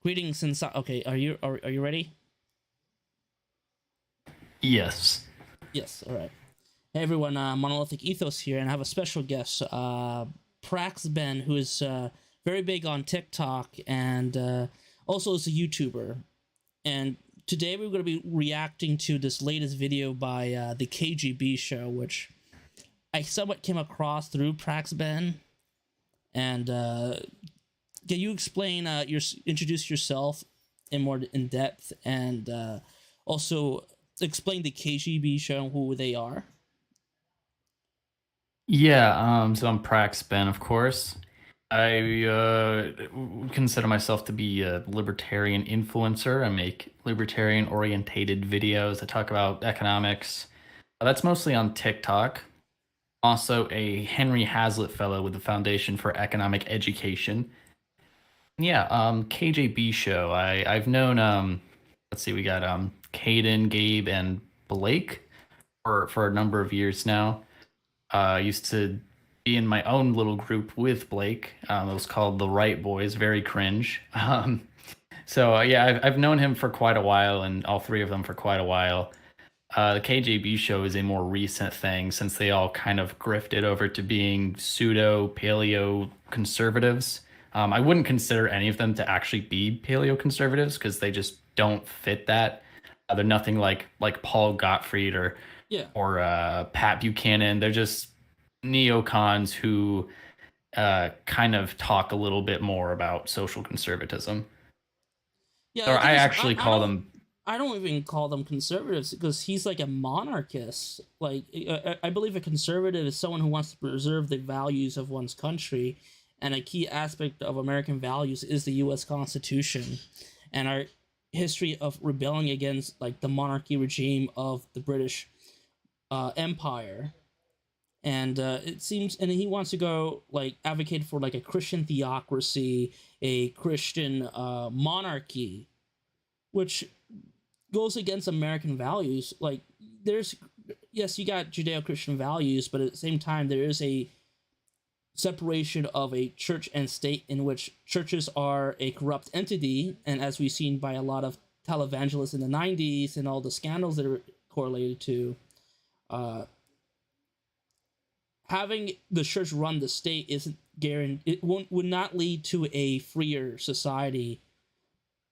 Greetings and okay. Are you ready? Yes. Yes. All right. Hey everyone, Monolithic Ethos here, and I have a special guest, Praxben, who is very big on TikTok and also is a YouTuber. And today we're going to be reacting to this latest video by the KGB Show, which I somewhat came across through Praxben. And can you explain introduce yourself in depth, and also explain the KGB Show and who they are? Yeah, so I'm Praxben, of course. I consider myself to be a libertarian influencer. I make libertarian orientated videos that talk about economics. That's mostly on TikTok. Also a Henry Hazlitt Fellow with the Foundation for Economic Education. Yeah, KJB Show. I've known let's see, we got Caden, Gabe, and Blake for a number of years now. I used to be in my own little group with Blake. It was called the Right Boys. Very cringe. So I've known him for quite a while, and all three of them for quite a while. The KJB Show is a more recent thing since they all kind of grifted over to being pseudo paleo conservatives. I wouldn't consider any of them to actually be paleo conservatives because they just don't fit that. They're nothing like Paul Gottfried or Yeah. Pat Buchanan. They're just neocons who kind of talk a little bit more about social conservatism. Yeah, Or the thing I is, actually I call don't them. I don't even call them conservatives because he's like a monarchist. Like I believe a conservative is someone who wants to preserve the values of one's country, and a key aspect of American values is the U.S. Constitution, and our history of rebelling against like the monarchy regime of the British Empire. And it seems, and he wants to go like advocate for like a Christian theocracy, a Christian monarchy, which goes against American values. Like there's yes, you got Judeo-Christian values, but at the same time there is a separation of a church and state in which churches are a corrupt entity, and as we've seen by a lot of televangelists in the 90s and all the scandals that are correlated to uh, having the church run the state isn't guaranteed. Would not lead to a freer society,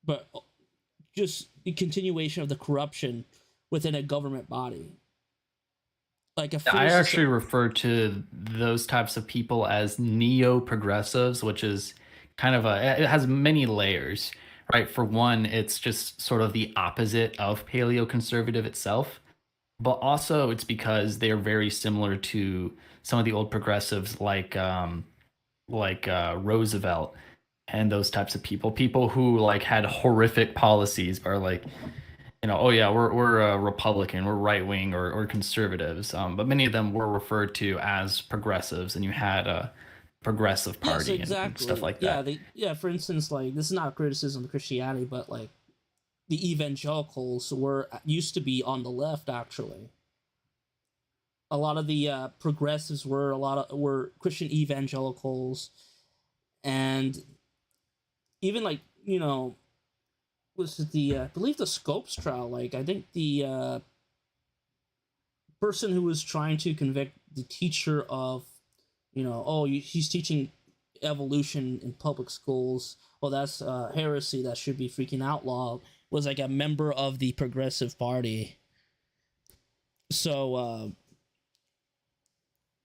but just the continuation of the corruption within a government body. Like a I freer actually society. refer to those types of people as neo progressives, which is kind of it has many layers, right? For one, it's just sort of the opposite of paleo conservative itself, but also it's because they're very similar to some of the old progressives like Roosevelt and those types of people who like had horrific policies are like, oh yeah, we're a Republican, we're right wing or conservatives. But many of them were referred to as progressives, and you had a progressive Yes, party and stuff exactly. like Yeah, that. they yeah. For instance, like this is not a criticism of Christianity, but like the evangelicals were used to be on the left. Actually, a lot of the progressives were Christian evangelicals, and even like was it the I believe the Scopes trial. Like I think the person who was trying to convict the teacher of, he's teaching evolution in public schools. Well, that's heresy. That should be freaking outlawed. Was like a member of the Progressive Party. So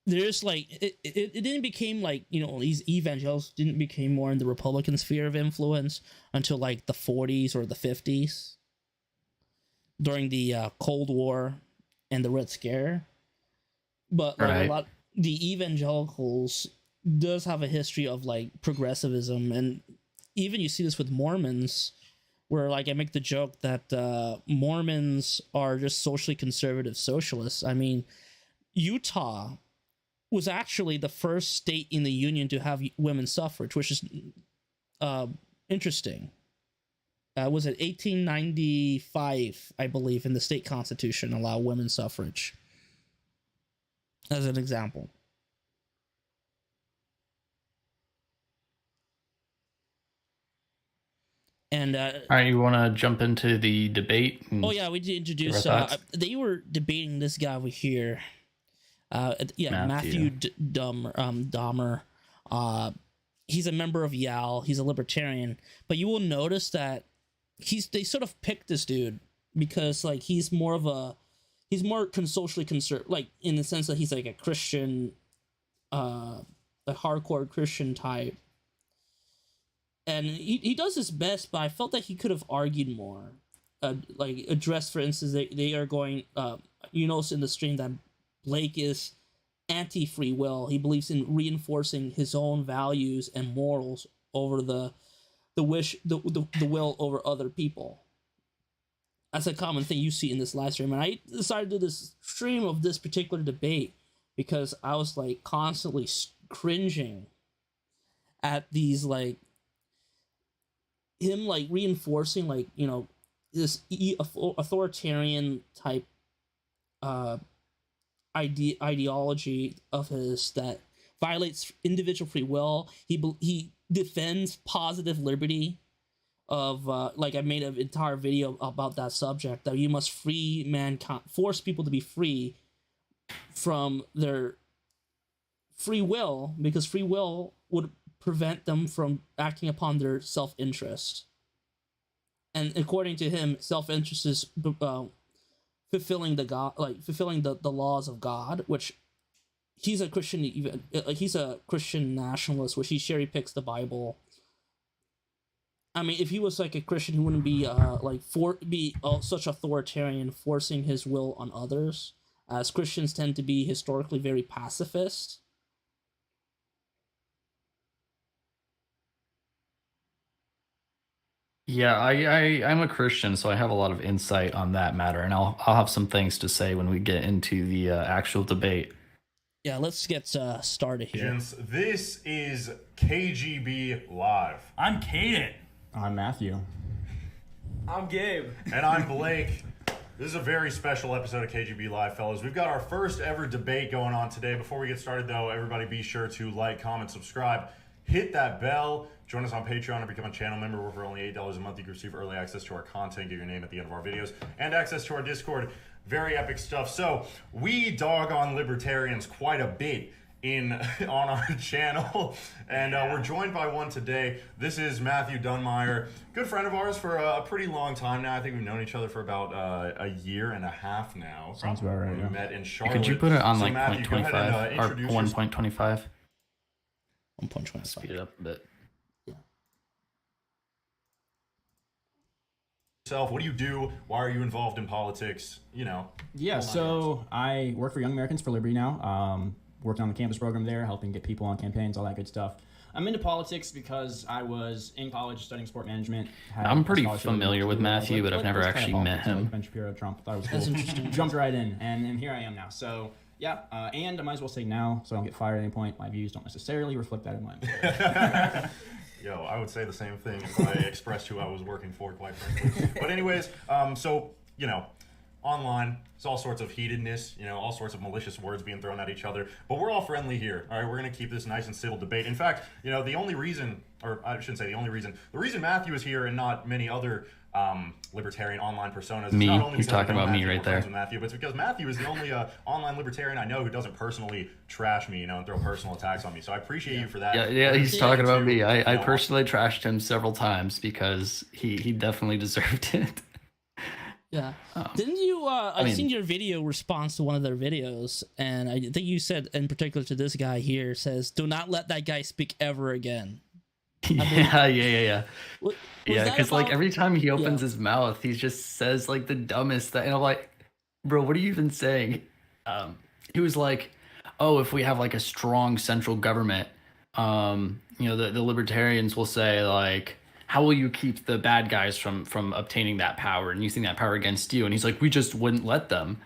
there's like it didn't become like these evangelicals didn't become more in the Republican sphere of influence until like the 40s or the 50s during the Cold War and the Red Scare. But like a Right. lot, the evangelicals does have a history of like progressivism, and even you see this with Mormons, where like I make the joke that Mormons are just socially conservative socialists. I mean, Utah was actually the first state in the union to have women's suffrage, which is uh, interesting. Was it 1895, I believe, in the state constitution allow women's suffrage as an example. And All right, you want to jump into the debate? oh yeah, we did introduce. They were debating this guy over here. Matthew Dahmer. He's a member of YAL. He's a libertarian, but you will notice that they sort of picked this dude because like he's more socially conservative, like in the sense that he's like a Christian, a hardcore Christian type, and he does his best. But I felt that he could have argued more, like address, for instance, they are going. You notice in the stream that Blake is anti-free will. He believes in reinforcing his own values and morals over the will over other people. That's a common thing you see in this live stream. And I decided to do this stream of this particular debate because I was like constantly cringing at these like him like reinforcing like, you know, this authoritarian type ideology of his that violates individual free will. He defends positive liberty of like I made an entire video about that subject, that you must free mankind, force people to be free from their free will, because free will would prevent them from acting upon their self-interest. And according to him, self-interest is fulfilling the laws of God, which he's a Christian, even like he's a Christian nationalist, which he cherry picks the Bible. I mean, if he was like a Christian, he wouldn't be such authoritarian, forcing his will on others, as Christians tend to be historically very pacifist. Yeah, I'm a Christian, so I have a lot of insight on that matter, and I'll have some things to say when we get into the actual debate. Yeah, let's get started here. Gents, this is KGB Live. I'm Caden. I'm Matthew. I'm Gabe. And I'm Blake. This is a very special episode of KGB Live, fellas. We've got our first ever debate going on today. Before we get started, though, everybody be sure to like, comment, subscribe. Hit that bell. Join us on Patreon or become a channel member, where for only $8 a month you can receive early access to our content, get your name at the end of our videos, and access to our Discord. Very epic stuff. So we dog on libertarians quite a bit on our channel, and we're joined by one today. This is Matthew Dunmeyer, good friend of ours for a pretty long time now. I think we've known each other for about a year and a half now. Sounds about right. We met in Charlotte. Could you put it on So like Matthew, 0.25 or introduce 1.25? 1.25. Speed it up a bit. yourself. What do you do? Why are you involved in politics? You know. Yeah, so I work for Young Americans for Liberty now. Working on the campus program there, helping get people on campaigns, all that good stuff. I'm into politics because I was in college studying sport management. I'm pretty familiar with Matthew, but I've never actually met him. Ben Shapiro, Trump, thought it was cool. That's interesting. Jumped right in, and here I am now. So yeah, and I might as well say now, so I don't get fired at any point. My views don't necessarily reflect that in my employer. Yo, I would say the same thing if I expressed who I was working for, quite frankly. But anyways, so, you know, online, it's all sorts of heatedness, you know, all sorts of malicious words being thrown at each other. But we're all friendly here, all right? We're going to keep this nice and civil debate. In fact, you know, the only reason, or I shouldn't say the only reason, the reason Matthew is here and not many other libertarian online personas. Me, not only you're talking about me right there. With Matthew, but it's because Matthew is the only online libertarian I know who doesn't personally trash me, you know, and throw personal attacks on me. So I appreciate you for that. Yeah, he's talking about me. I personally trashed him several times because he definitely deserved it. Yeah. Didn't you, I've seen your video response to one of their videos, and I think you said, in particular to this guy here, says, do not let that guy speak ever again. Yeah. Yeah, Because like every time he opens his mouth, he just says like the dumbest thing. And I'm like, bro, what are you even saying? He was like, oh, if we have like a strong central government, you know, the libertarians will say like, how will you keep the bad guys from obtaining that power and using that power against you? And he's like, we just wouldn't let them.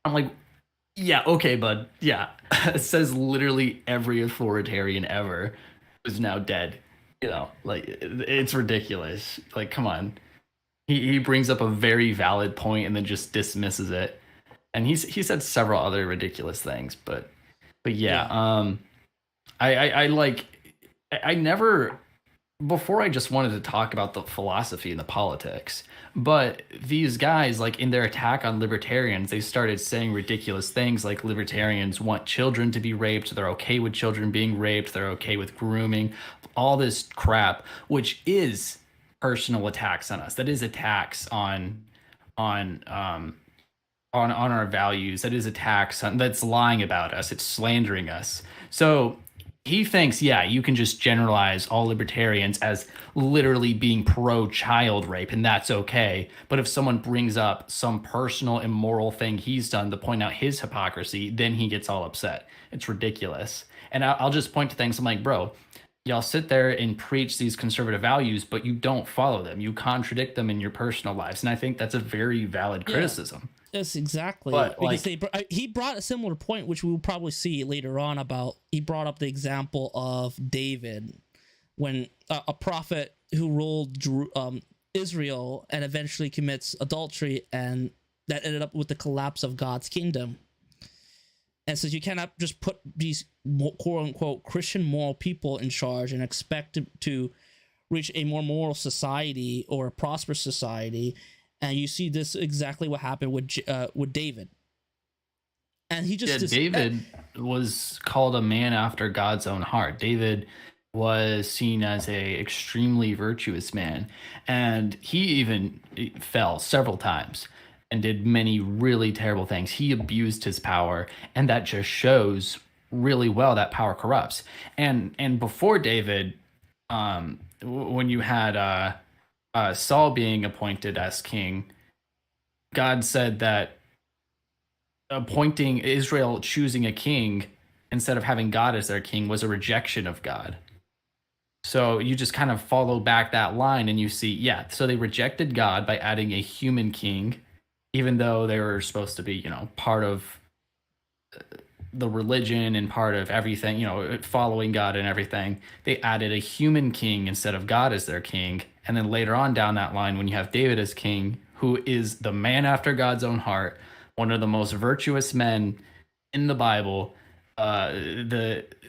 I'm like, yeah, okay, bud. Yeah. It says literally every authoritarian ever is now dead. You know, like, it's ridiculous. Like, come on. He brings up a very valid point and then just dismisses it. And he said several other ridiculous things, but yeah. I never before I just wanted to talk about the philosophy and the politics, but these guys, like in their attack on libertarians, they started saying ridiculous things like libertarians want children to be raped, they're okay with children being raped, they're okay with grooming, all this crap, which is personal attacks on us. That is attacks on our values. That is attacks on, that's lying about us. It's slandering us. So he thinks, yeah, you can just generalize all libertarians as literally being pro-child rape, and that's okay. But if someone brings up some personal immoral thing he's done to point out his hypocrisy, then he gets all upset. It's ridiculous. And I'll just point to things. I'm like, bro, y'all sit there and preach these conservative values, but you don't follow them. You contradict them in your personal lives. And I think that's a very valid criticism. Yes, exactly. But, because like, he brought a similar point, which we will probably see later on about. He brought up the example of David, when a prophet who ruled Israel and eventually commits adultery, and that ended up with the collapse of God's kingdom. And so you cannot just put these quote unquote Christian moral people in charge and expect to reach a more moral society or a prosperous society. And you see this exactly what happened with David. And he just David was called a man after God's own heart. David was seen as a extremely virtuous man, and he even fell several times and did many really terrible things. He abused his power, and that just shows really well that power corrupts. And before David, when you had Saul being appointed as king, God said that appointing Israel, choosing a king instead of having God as their king, was a rejection of God. So you just kind of follow back that line and you see, yeah, so they rejected God by adding a human king, even though they were supposed to be, part of the religion and part of everything, following God and everything. They added a human king instead of God as their king. And then later on down that line, when you have David as king, who is the man after God's own heart, one of the most virtuous men in the Bible,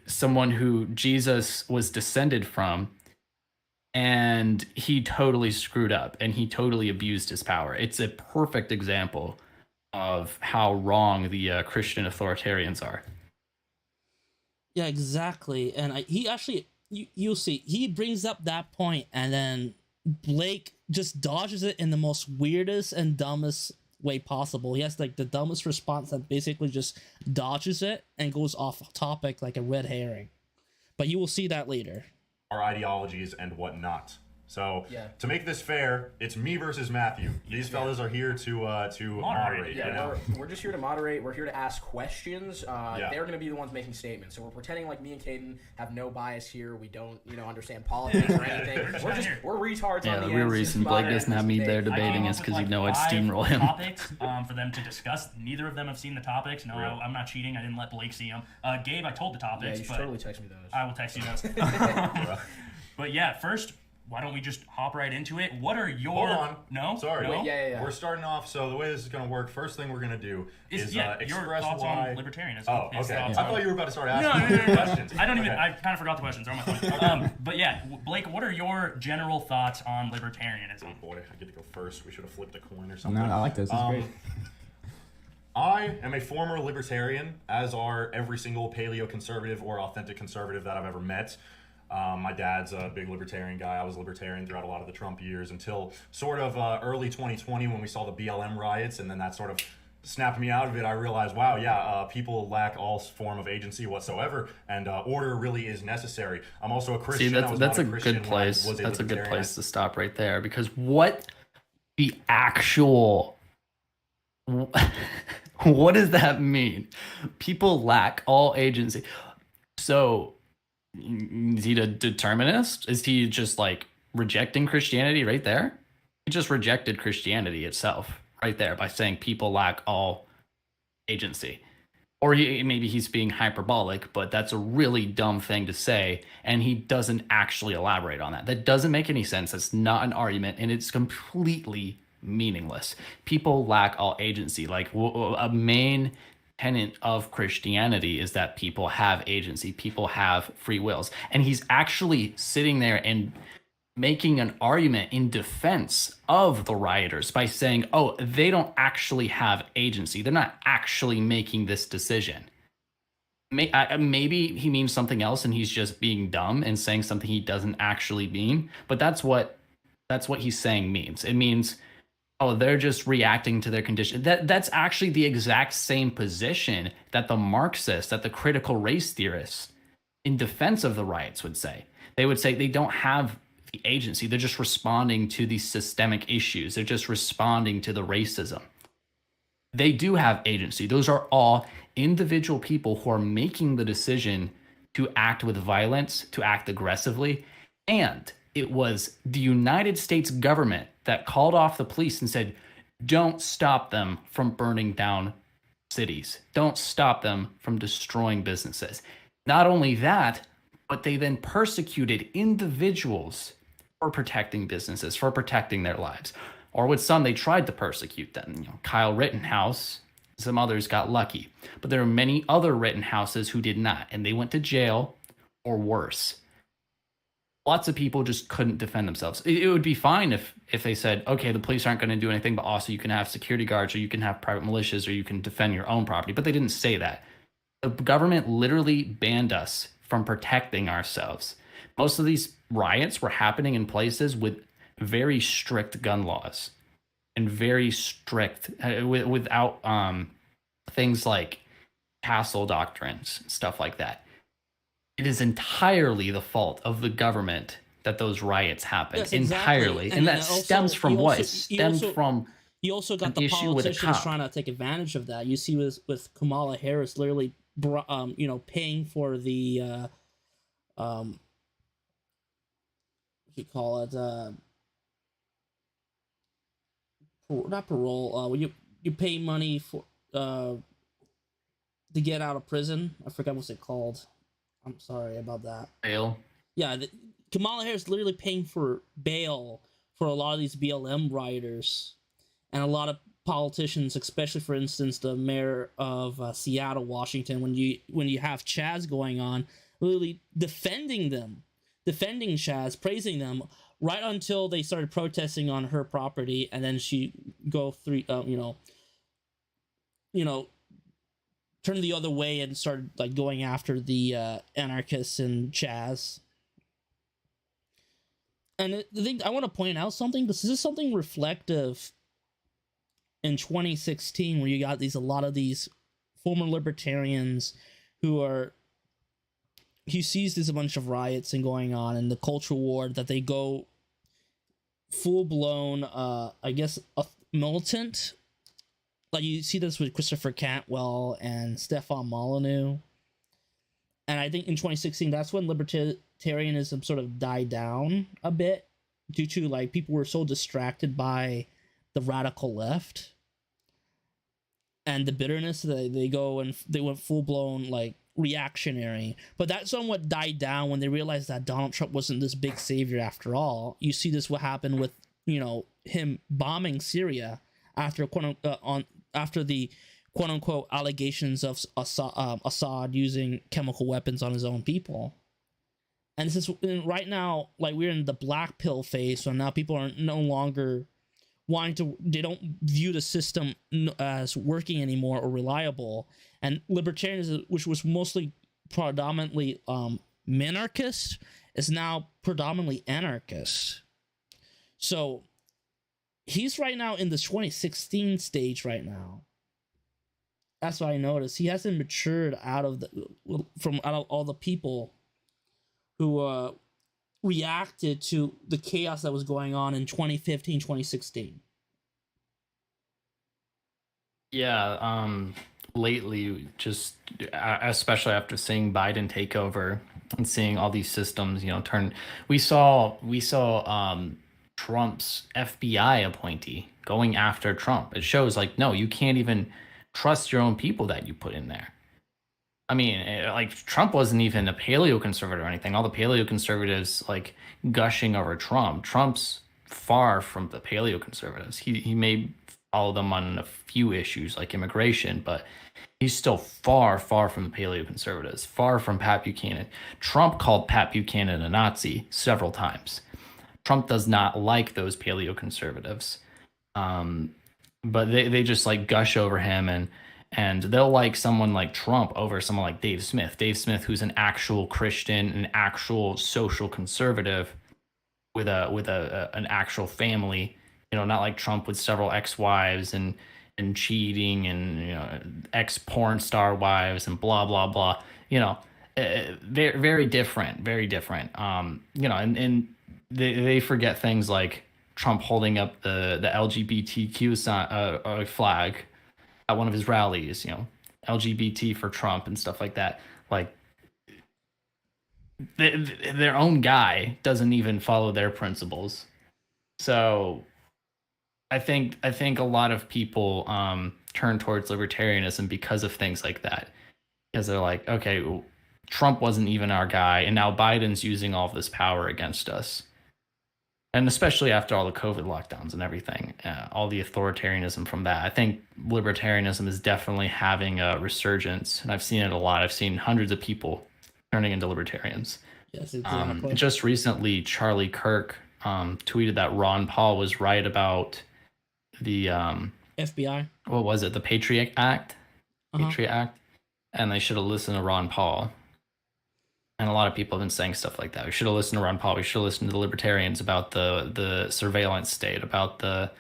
someone who Jesus was descended from, and he totally screwed up and he totally abused his power. It's a perfect example of how wrong the Christian authoritarians are. Yeah, exactly. And he actually, you'll see, he brings up that point, and then Blake just dodges it in the most weirdest and dumbest way possible. He has like the dumbest response that basically just dodges it and goes off topic like a red herring. But you will see that later. Our ideologies and whatnot. So Yeah. to make this fair, it's me versus Matthew. These fellas are here to moderate. Yeah, we're just here to moderate. We're here to ask questions. Yeah. They're going to be the ones making statements. So we're pretending like me and Caden have no bias here. We don't, understand politics or anything. we're retards Yeah, on the the real ends, reason just Blake moderating doesn't have this me there debate. debating is because I'd steamroll him. Topics for them to discuss. Neither of them have seen the topics. No, I'm not cheating. I didn't let Blake see them. Gabe, I told the Yeah, topics, you should but totally text me those. I will text you those. But yeah, first, why don't we just hop right into it? What are your... Hold on. No? Sorry. No? Yeah. We're starting off, so the way this is going to work, first thing we're going to do is your express thoughts why... on libertarianism. Oh, His okay. I thoughts on- thought you were about to start No, asking questions. I don't even... Okay. I kind of forgot the questions. They're on my phone. But yeah, Blake, what are your general thoughts on libertarianism? Oh boy, I get to go first. We should have flipped a coin or something. No, I like this. This is great. I am a former libertarian, as are every single paleo-conservative or authentic conservative that I've ever met. My dad's a big libertarian guy. I was libertarian throughout a lot of the Trump years until sort of early 2020 when we saw the BLM riots, and then that sort of snapped me out of it. I realized, wow, yeah, people lack all form of agency whatsoever, and order really is necessary. I'm also a Christian. See, that's a good place. That's a good place to stop right there, because what the actual... what does that mean? People lack all agency. So... is he a determinist? Is he just like rejecting Christianity right there? He just rejected Christianity itself right there by saying people lack all agency. Or maybe he's being hyperbolic, but that's a really dumb thing to say, and he doesn't actually elaborate on that. That doesn't make any sense. It's not an argument, and it's completely meaningless. People lack all agency. Like a main tenet of Christianity is that people have agency, people have free wills, and he's actually sitting there and making an argument in defense of the rioters by saying, oh, they don't actually have agency. They're not actually making this decision. Maybe he means something else and he's just being dumb and saying something he doesn't actually mean. But that's what he's saying means. It means, oh, they're just reacting to their condition. That's actually the exact same position that the Marxists, that the critical race theorists in defense of the riots would say. They would say they don't have the agency. They're just responding to these systemic issues. They're just responding to the racism. They do have agency. Those are all individual people who are making the decision to act with violence, to act aggressively. And it was the United States government that called off the police and said, don't stop them from burning down cities. Don't stop them from destroying businesses. Not only that, but they then persecuted individuals for protecting businesses, for protecting their lives. Or with some, they tried to persecute them. Kyle Rittenhouse, some others got lucky. But there are many other Rittenhouses who did not, and they went to jail or worse. Lots of people just couldn't defend themselves. It would be fine if they said, okay, the police aren't going to do anything, but also you can have security guards, or you can have private militias, or you can defend your own property. But they didn't say that. The government literally banned us from protecting ourselves. Most of these riots were happening in places with very strict gun laws and very strict without things like castle doctrines, stuff like that. It is entirely the fault of the government that those riots happen. Yes, exactly. Entirely. And that also stems from what? It stems from you also got the politicians trying to take advantage of that. You see with Kamala Harris literally paying for the what you call it, not parole, when you pay money for to get out of prison. I forgot what's it called. I'm sorry about that. Bail. Yeah, Kamala Harris literally paying for bail for a lot of these BLM rioters, and a lot of politicians, especially for instance the mayor of Seattle, Washington, when you have Chaz going on, literally defending Chaz, praising them, right until they started protesting on her property, and then she go through, turned the other way and started like going after the anarchists and Chaz. And the thing I want to point out something, because this is something reflective in 2016, where you got a lot of these former libertarians who sees there's a bunch of riots and going on and the culture war, that they go full-blown, militant. Like you see this with Christopher Cantwell and Stefan Molyneux. And I think in 2016, that's when libertarianism sort of died down a bit, due to like people were so distracted by the radical left and the bitterness that they went full-blown like reactionary. But that somewhat died down when they realized that Donald Trump wasn't this big savior after all. You see this what happened with him bombing Syria after after the quote-unquote allegations of Assad using chemical weapons on his own people. And this is right now, like, we're in the black pill phase, so now people are no longer they don't view the system as working anymore or reliable. And libertarianism, which was mostly predominantly minarchist, is now predominantly anarchist. So he's right now in the 2016 stage right now. That's what I noticed. He hasn't matured out of all the people who reacted to the chaos that was going on in 2015, 2016. Yeah, lately, just especially after seeing Biden take over and seeing all these systems, turn. We saw Trump's FBI appointee going after Trump. It shows like, no, you can't even trust your own people that you put in there. I mean, Trump wasn't even a paleoconservative or anything. All the paleoconservatives like gushing over Trump. Trump's far from the paleoconservatives. He may follow them on a few issues like immigration, but he's still far, far from the paleoconservatives, far from Pat Buchanan. Trump called Pat Buchanan a Nazi several times. Trump does not like those paleoconservatives. But they just like gush over him, and they'll like someone like Trump over someone like Dave Smith. Dave Smith, who's an actual Christian, an actual social conservative with an actual family, not like Trump with several ex-wives and cheating and ex-porn star wives and blah blah blah. Very very different, very different. And they forget things like Trump holding up the LGBTQ flag at one of his rallies, LGBT for Trump and stuff like that. Like their own guy doesn't even follow their principles. So I think a lot of people turn towards libertarianism because of things like that. Because they're like, okay, Trump wasn't even our guy, and now Biden's using all of this power against us. And especially after all the COVID lockdowns and everything, all the authoritarianism from that, I think libertarianism is definitely having a resurgence. And I've seen it a lot. I've seen hundreds of people turning into libertarians. Yes, exactly. Just recently, Charlie Kirk tweeted that Ron Paul was right about the FBI. What was it? The Patriot Act? Patriot Act? And they should have listened to Ron Paul. And a lot of people have been saying stuff like that. We should have listened to Ron Paul. We should have listened to the libertarians about the surveillance state, about the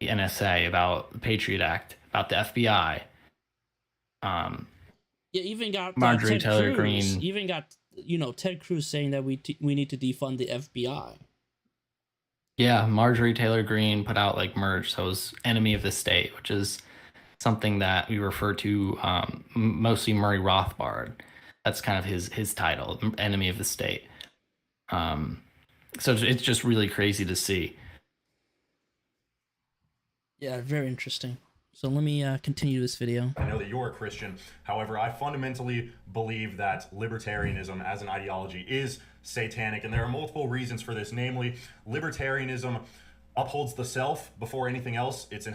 NSA, about the Patriot Act, about the FBI. Even got Marjorie Ted Taylor Cruz. Greene. Even got Ted Cruz saying that we need to defund the FBI. Yeah, Marjorie Taylor Greene put out like merge, so it was enemy of the state, which is something that we refer to mostly Murray Rothbard. That's kind of his title, enemy of the state. So it's just really crazy to see. Yeah, very interesting. So let me continue this video. I know that you're a Christian. However, I fundamentally believe that libertarianism as an ideology is satanic, and there are multiple reasons for this. Namely, libertarianism upholds the self before anything else. It's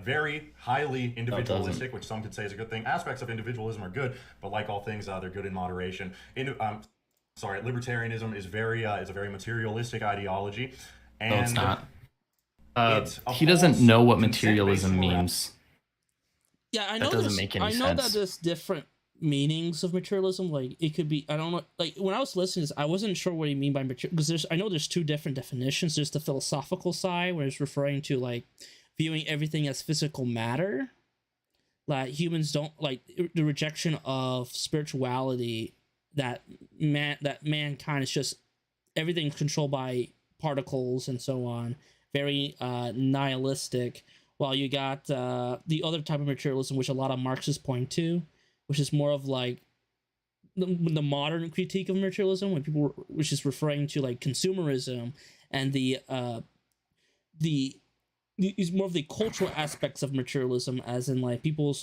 very highly individualistic, which some could say is a good thing. Aspects of individualism are good, but like all things, they're good in moderation. Libertarianism is a very materialistic ideology, and No, it's not. He doesn't know what materialism means. Yeah, I know. That doesn't make any sense. I know that there's different meanings of materialism. Like it could be, I don't know. Like when I was listening to this, I wasn't sure what he mean by material, because I know there's two different definitions. There's the philosophical side, where it's referring to like viewing everything as physical matter. Like humans don't like the rejection of spirituality. That mankind is just everything's controlled by particles and so on. Very nihilistic. While you got the other type of materialism, which a lot of Marxists point to, which is more of like the modern critique of materialism, which is referring to like consumerism and the is more of the cultural aspects of materialism, as in like people's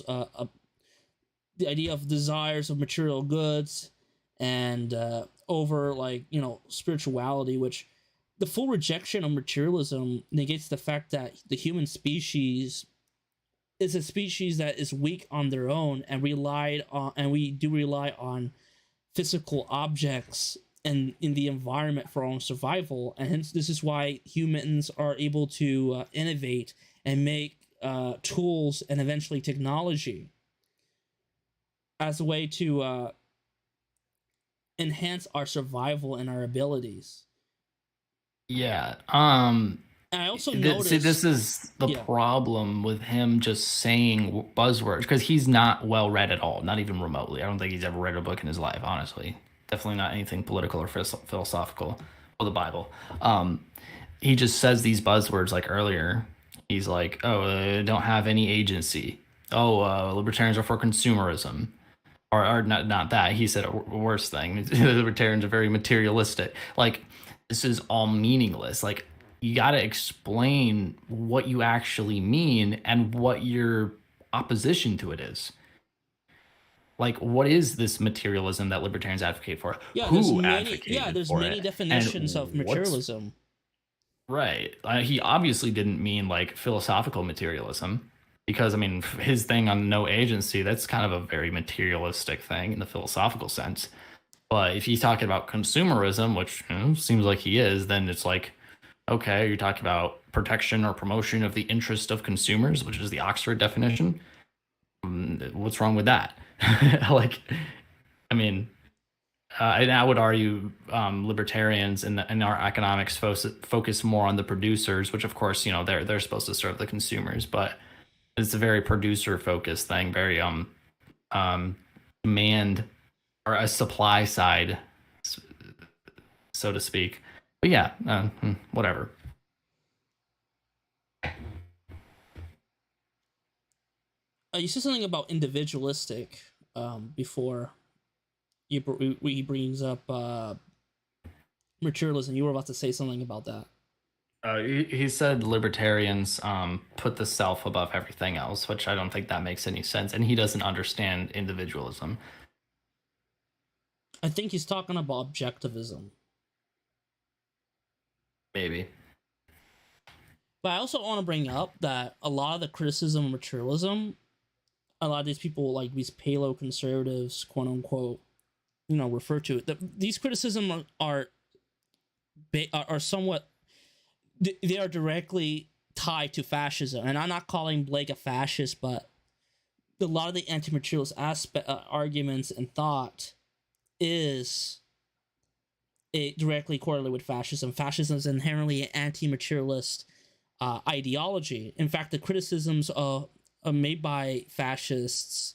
the idea of desires of material goods and over like spirituality, which the full rejection of materialism negates the fact that the human species is a species that is weak on their own and we do rely on physical objects and in the environment for our own survival. And hence this is why humans are able to innovate and make tools and eventually technology as a way to enhance our survival and our abilities. Yeah. And I also noticed. See, this is the problem with him just saying buzzwords, because he's not well read at all, not even remotely. I don't think he's ever read a book in his life, honestly. Definitely not anything political or philosophical, or the Bible. He just says these buzzwords like earlier. He's like, don't have any agency. Libertarians are for consumerism. Or not that. He said a worse thing. Libertarians are very materialistic. Like, this is all meaningless. Like, you got to explain what you actually mean and what your opposition to it is. Like, what is this materialism that libertarians advocate for? Yeah, Who there's many definitions of materialism. Right. He obviously didn't mean like philosophical materialism, because I mean his thing on no agency, that's kind of a very materialistic thing in the philosophical sense. But if he's talking about consumerism, which seems like he is, then it's like, Okay, you're talking about protection or promotion of the interest of consumers, which is the Oxford definition. What's wrong with that? Like, I mean, and I would argue libertarians in our economics focus more on the producers, which of course, you know, they're supposed to serve the consumers, but it's a very producer focused thing, very demand or a supply side, so to speak. But yeah, whatever. You said something about individualistic before he brings up materialism. You were about to say something about that. He said libertarians put the self above everything else, which I don't think that makes any sense. And he doesn't understand individualism. I think he's talking about objectivism. Maybe. But I also want to bring up that a lot of the criticism of materialism, a lot of these people, like these palo conservatives, quote unquote, you know, refer to it. These criticisms are somewhat, they are directly tied to fascism. And I'm not calling Blake a fascist, but a lot of the anti-materialist arguments and thought is it directly correlated with fascism. Fascism is inherently an anti-materialist ideology. In fact, the criticisms made by fascists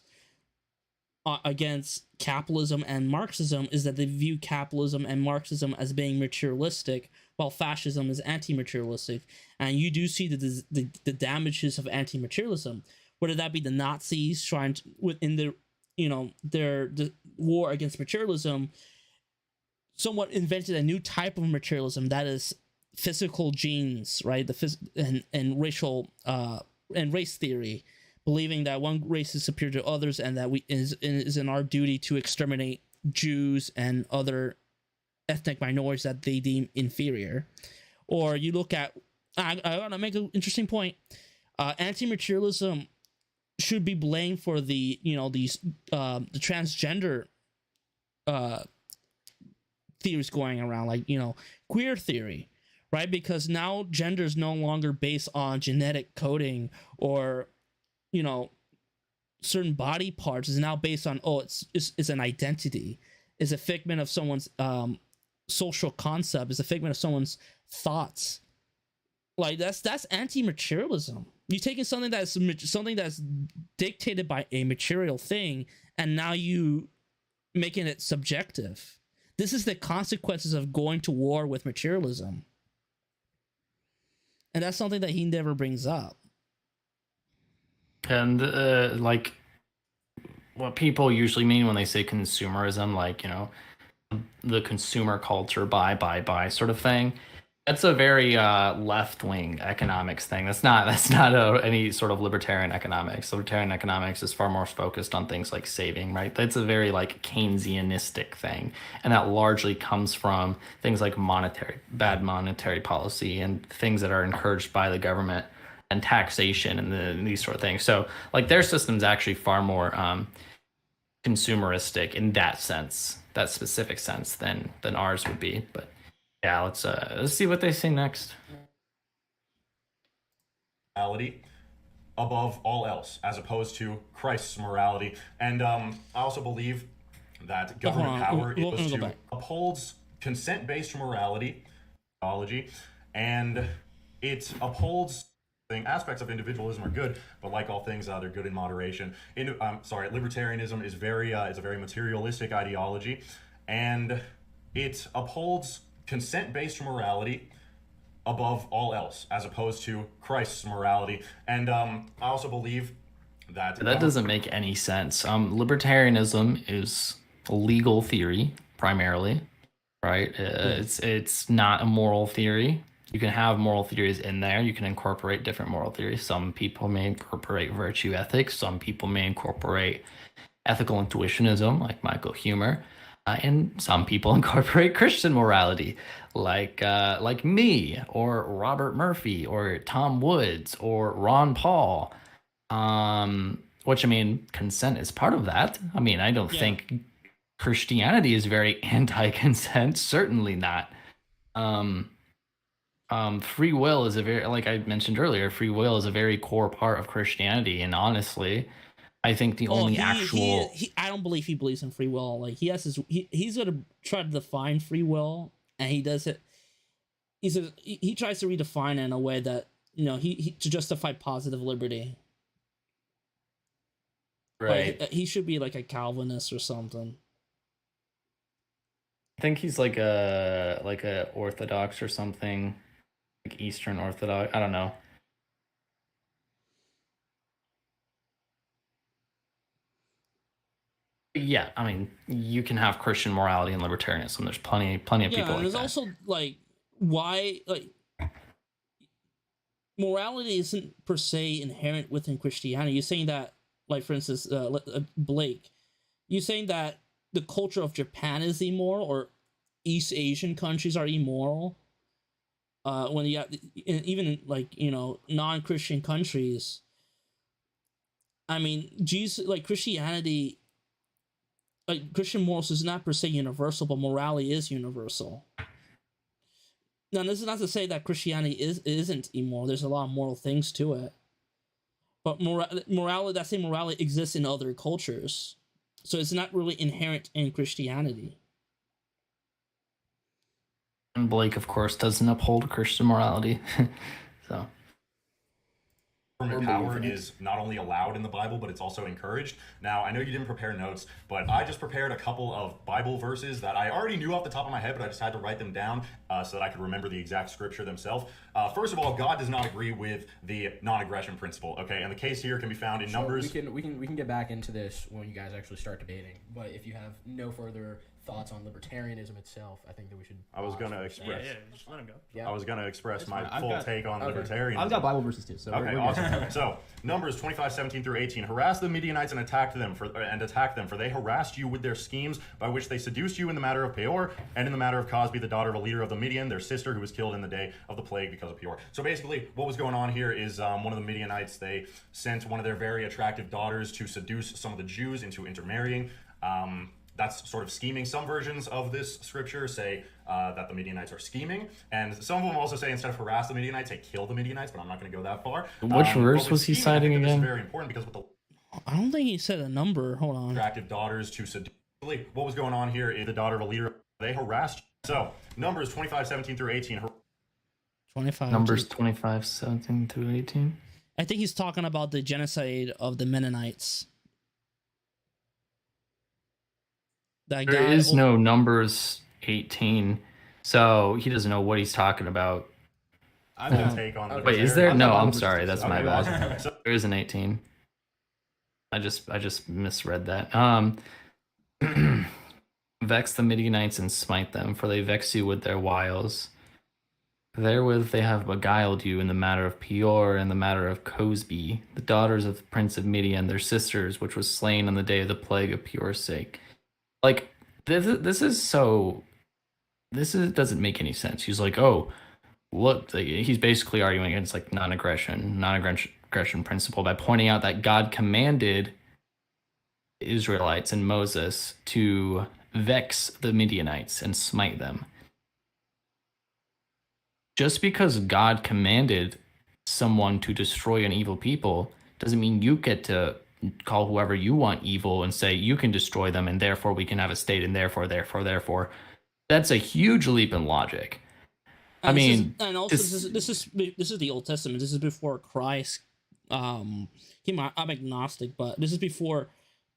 against capitalism and Marxism is that they view capitalism and Marxism as being materialistic, while fascism is anti-materialistic. And you do see the damages of anti-materialism, whether that be the Nazis trying to, within the, you know, their war against materialism, somewhat invented a new type of materialism that is physical genes, right? And racial and race theory, believing that one race is superior to others and that is in our duty to exterminate Jews and other ethnic minorities that they deem inferior. Or you look at, I want to make an interesting point. Anti-materialism should be blamed for the, you know, these the transgender theories going around, like, you know, queer theory, right? Because now gender is no longer based on genetic coding or, you know, certain body parts. Is now based on, it's an identity, is a figment of someone's social concept, is a figment of someone's thoughts. Like that's anti-materialism. You're taking something that's dictated by a material thing, and now you making it subjective. This is the consequences of going to war with materialism, and that's something that he never brings up. And like what people usually mean when they say consumerism, like, you know, the consumer culture, buy sort of thing. That's a very left-wing economics thing. That's not any sort of libertarian economics. Libertarian economics is far more focused on things like saving, right? That's a very like Keynesianistic thing, and that largely comes from things like bad monetary policy and things that are encouraged by the government and taxation and these sort of things. So like their system's actually far more consumeristic in that sense, that specific sense, than ours would be. But yeah, let's see what they say next. Morality above all else, as opposed to Christ's morality. And I also believe that government power upholds consent-based morality, and it upholds aspects of individualism are good, but like all things, they're good in moderation. Libertarianism is a very materialistic ideology, and it upholds consent-based morality above all else, as opposed to Christ's morality. And I also believe that doesn't make any sense. Libertarianism is a legal theory primarily, right? It's not a moral theory. You can have moral theories in there. You can incorporate different moral theories. Some people may incorporate virtue ethics. Some people may incorporate ethical intuitionism, like Michael Huemer. And some people incorporate Christian morality, like me, or Robert Murphy, or Tom Woods, or Ron Paul. Which, I mean, consent is part of that. I mean, I don't think Christianity is very anti-consent. Certainly not. free will is a very, like I mentioned earlier, free will is a very core part of Christianity. And honestly, I think the only actual. I don't believe he believes in free will. Like he has his, he's gonna try to define free will, and he does it. He tries to redefine it in a way that he to justify positive liberty. Right. Like, he should be like a Calvinist or something. I think he's like a Orthodox or something, like Eastern Orthodox. I don't know. Yeah, I mean, you can have Christian morality and libertarianism. There's plenty of people like and there's that. also like why like morality isn't per se inherent within Christianity. You're saying that, like for instance, Blake, you're saying that the culture of Japan is immoral, or East Asian countries are immoral. When you have, even like non-Christian countries. I mean, Jesus, like Christianity, like Christian morals is not per se universal, but morality is universal. Now, this is not to say that Christianity isn't immoral. There's a lot of moral things to it, but morality, that same morality exists in other cultures, so it's not really inherent in Christianity. And Blake, of course, doesn't uphold Christian morality, so. Government power is not only allowed in the Bible, but it's also encouraged. Now, I know you didn't prepare notes, but I just prepared a couple of Bible verses that I already knew off the top of my head, but I just had to write them down so that I could remember the exact scripture themselves. First of all, God does not agree with the non-aggression principle. Okay, and the case here can be found in Numbers. We can get back into this when you guys actually start debating. But if you have no further thoughts on libertarianism itself, I think that we should. I was going to express. Yeah, just let him go. Yeah. I was going to express my fine. full take on libertarianism. I've got Bible verses too. So okay, we're awesome. So Numbers 25:17 through 18. Harass the Midianites and attack them, for they harassed you with their schemes by which they seduced you in the matter of Peor and in the matter of Cosby, the daughter of a leader of the Midian, their sister, who was killed in the day of the plague because of Peor. So basically, what was going on here is one of the Midianites, they sent one of their very attractive daughters to seduce some of the Jews into intermarrying. That's sort of scheming. Some versions of this scripture say that the Midianites are scheming, and some of them also say instead of harass the Midianites, say kill the Midianites, but I'm not going to go that far. Which verse was he citing again? This is very important because with the I don't think he said a number. Hold on. Attractive daughters to seduce. What was going on here is the daughter of a leader. They harassed you. So Numbers 25:17 through 18. 25. Numbers 25:17 through 18. I think he's talking about the genocide of the Mennonites. That There is no Numbers 18, so he doesn't know what he's talking about. I've got, take on Wait, is there? I've No, got I'm Bible sorry. verses. That's my Okay, bad. awesome. So There is an 18. I just misread that. Vex the Midianites and smite them, for they vex you with their wiles. Therewith they have beguiled you in the matter of Peor and the matter of Cosby, the daughters of the prince of Midian, their sisters, which was slain on the day of the plague of Peor's sake. Like, this doesn't make any sense. He's like, oh, look, he's basically arguing against like non-aggression principle by pointing out that God commanded Israelites and Moses to vex the Midianites and smite them. Just because God commanded someone to destroy an evil people doesn't mean you get to call whoever you want evil and say you can destroy them and therefore we can have a state and therefore. That's a huge leap in logic. And this is the Old Testament. This is before Christ I'm agnostic, but this is before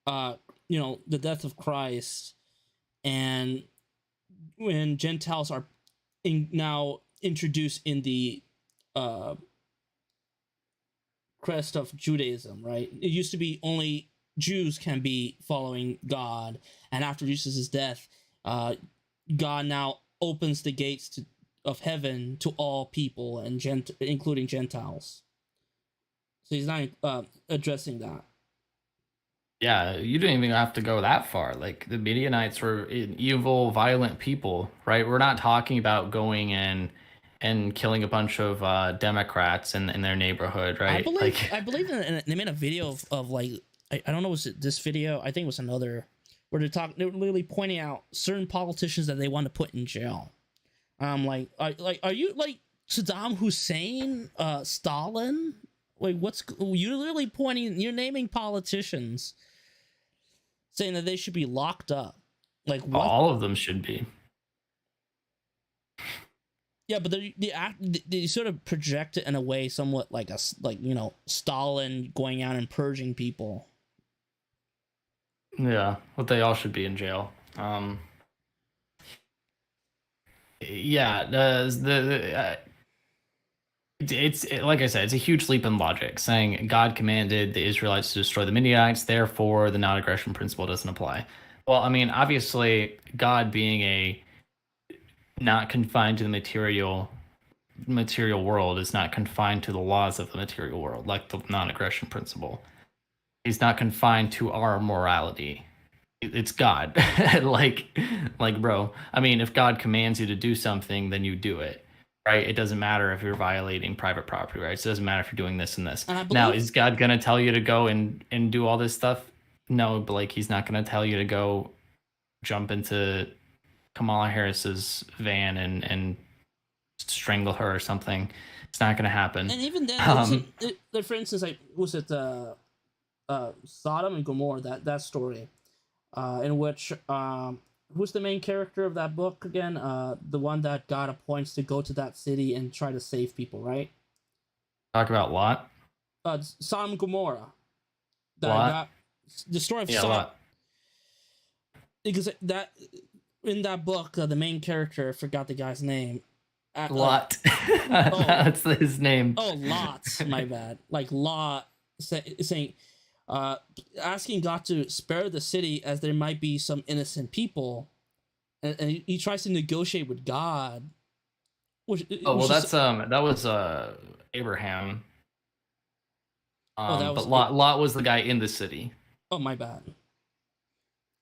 the death of Christ, and when Gentiles are now introduced in the crest of Judaism, right? It used to be only Jews can be following God, and after Jesus' death, God now opens the gates of heaven to all people, and including Gentiles. So he's not addressing that. Yeah, you didn't even have to go that far. Like, the Midianites were evil, violent people, right? We're not talking about going in and killing a bunch of Democrats in their neighborhood, right? I believe they made a video of like, I don't know, was it this video? I think it was another, where they were literally pointing out certain politicians that they want to put in jail. Are you like, Saddam Hussein, Stalin. Like, you're literally you're naming politicians, saying that they should be locked up. Like, what? All of them should be. Yeah, but they sort of project it in a way somewhat like Stalin going out and purging people. Yeah, but they all should be in jail. It's like I said, it's a huge leap in logic, saying God commanded the Israelites to destroy the Midianites, therefore the non-aggression principle doesn't apply. Well, I mean, obviously, God being not confined to the material world is not confined to the laws of the material world, like the non-aggression principle. He's not confined to our morality. It's God. like bro, I mean, if God commands you to do something, then you do it, right? It doesn't matter if you're violating private property rights. It doesn't matter if you're doing this and this. Now, is God going to tell you to go and do all this stuff? No, but like, he's not going to tell you to go jump into Kamala Harris's van and strangle her or something. It's not going to happen. And even then, for instance, like, was it Sodom and Gomorrah, that story, in which who's the main character of that book again? The one that God appoints to go to that city and try to save people, right? Talk about Lot. Sodom and Gomorrah. Lot. The story of Sodom. Lot. Because that in that book, the main character, I forgot the guy's name. Lot. That's his name. Oh, Lot. My bad. Like Lot saying, asking God to spare the city as there might be some innocent people, and he tries to negotiate with God. That was Abraham. But Lot was the guy in the city. Oh, my bad.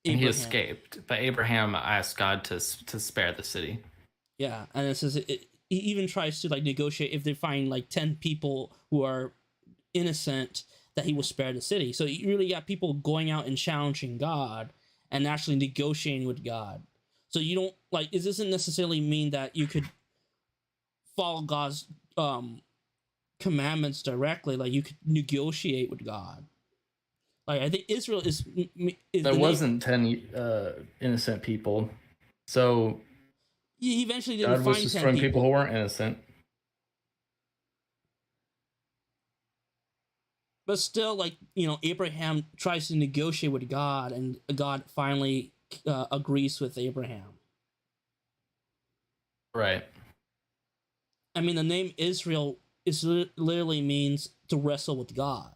And he escaped, but Abraham asked God to spare the city. Yeah, and it says he even tries to like negotiate if they find like 10 people who are innocent, that he will spare the city. So you really got people going out and challenging God and actually negotiating with God. So you don't like, it doesn't necessarily mean that you could follow God's commandments directly. Like you could negotiate with God. Like I think Israel is there wasn't 10 innocent people, so he eventually didn't God was find destroying 10 people who weren't innocent. But still, like, you know, Abraham tries to negotiate with God, and God finally agrees with Abraham. Right. I mean, the name Israel literally means to wrestle with God.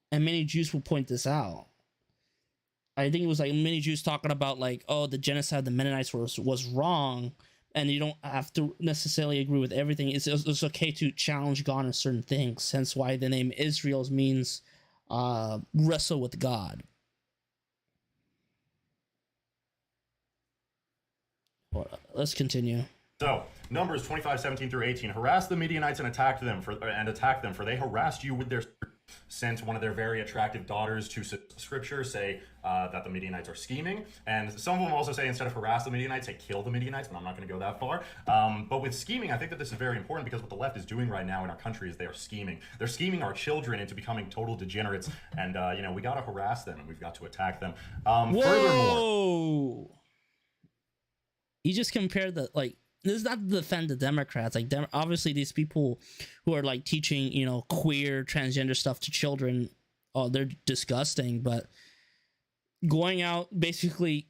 And many Jews will point this out. I think it was like many Jews talking about like, oh, the genocide of the Mennonites was wrong, and you don't have to necessarily agree with everything. It's okay to challenge God on certain things. Hence why the name Israel means wrestle with God. Well, let's continue. So, Numbers 25:17 through 18. Harass the Midianites and attack them, for they harassed you with their sent one of their very attractive daughters to scripture, say that the Midianites are scheming. And some of them also say instead of harass the Midianites, say kill the Midianites, but I'm not going to go that far. But with scheming, I think that this is very important because what the left is doing right now in our country is they are scheming. They're scheming our children into becoming total degenerates. And, we got to harass them and we've got to attack them. Furthermore, he just compared this is not to defend the Democrats. Like, obviously, these people who are like teaching, queer, transgender stuff to children, they're disgusting. But going out basically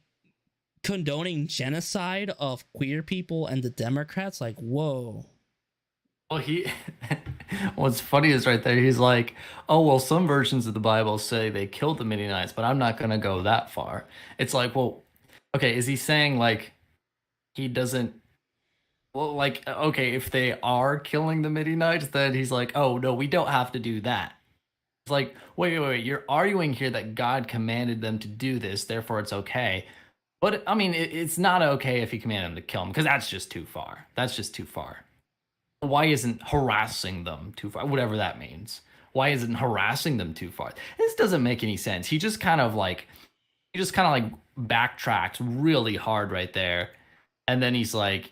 condoning genocide of queer people and the Democrats, like, whoa. Well, what's funny is right there, he's like, oh, well, some versions of the Bible say they killed the Midianites, but I'm not going to go that far. It's like, well, okay, is he saying like he doesn't? Well, like, okay, if they are killing the Midianites, then he's like, oh, no, we don't have to do that. It's like, wait, you're arguing here that God commanded them to do this, therefore it's okay. But, I mean, it's not okay if he commanded them to kill them, because that's just too far. That's just too far. Why isn't harassing them too far? Whatever that means. Why isn't harassing them too far? This doesn't make any sense. He just kind of backtracks really hard right there. And then he's like,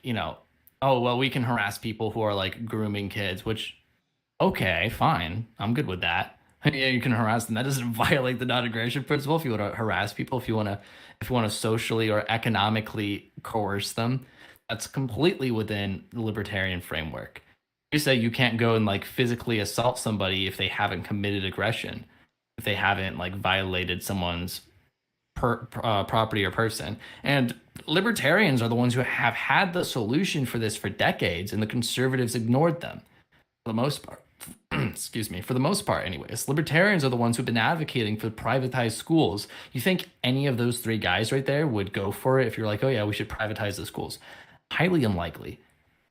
oh, well, we can harass people who are like grooming kids, which, okay, fine. I'm good with that. Yeah, you can harass them. That doesn't violate the non-aggression principle. If you want to harass people, if you want to socially or economically coerce them, that's completely within the libertarian framework. You say you can't go and like physically assault somebody if they haven't committed aggression, if they haven't like violated someone's property or person. And libertarians are the ones who have had the solution for this for decades, and the conservatives ignored them for the most part. Excuse me, for the most part anyways. Libertarians are the ones who've been advocating for privatized schools. You think any of those three guys right there would go for it if you're like, oh yeah, we should privatize the schools? Highly unlikely.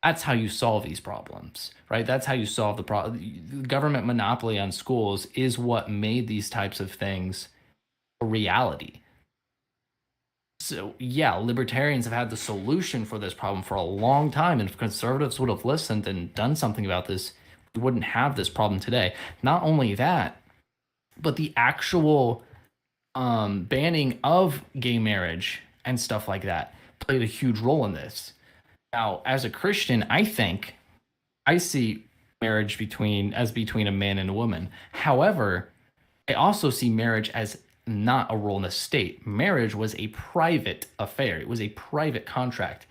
That's how you solve these problems, right? That's how you solve the problem. Government monopoly on schools is what made these types of things a reality. So yeah, libertarians have had the solution for this problem for a long time, and if conservatives would have listened and done something about this, we wouldn't have this problem today. Not only that, but the actual banning of gay marriage and stuff like that played a huge role in this. Now, as a Christian, I see marriage between a man and a woman. However, I also see marriage as not a role in the state. Marriage was a private affair. It was a private contract.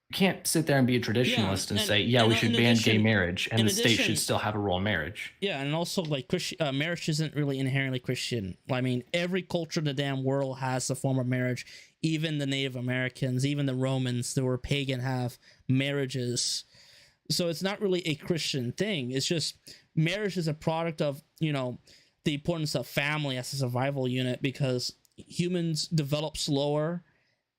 You can't sit there and be a traditionalist and say, yeah, we should ban gay marriage, and the state should still have a role in marriage. Yeah, and also like marriage isn't really inherently Christian. I mean, every culture in the damn world has a form of marriage. Even the Native Americans, even the Romans that were pagan have marriages. So it's not really a Christian thing. It's just marriage is a product of, the importance of family as a survival unit, because humans develop slower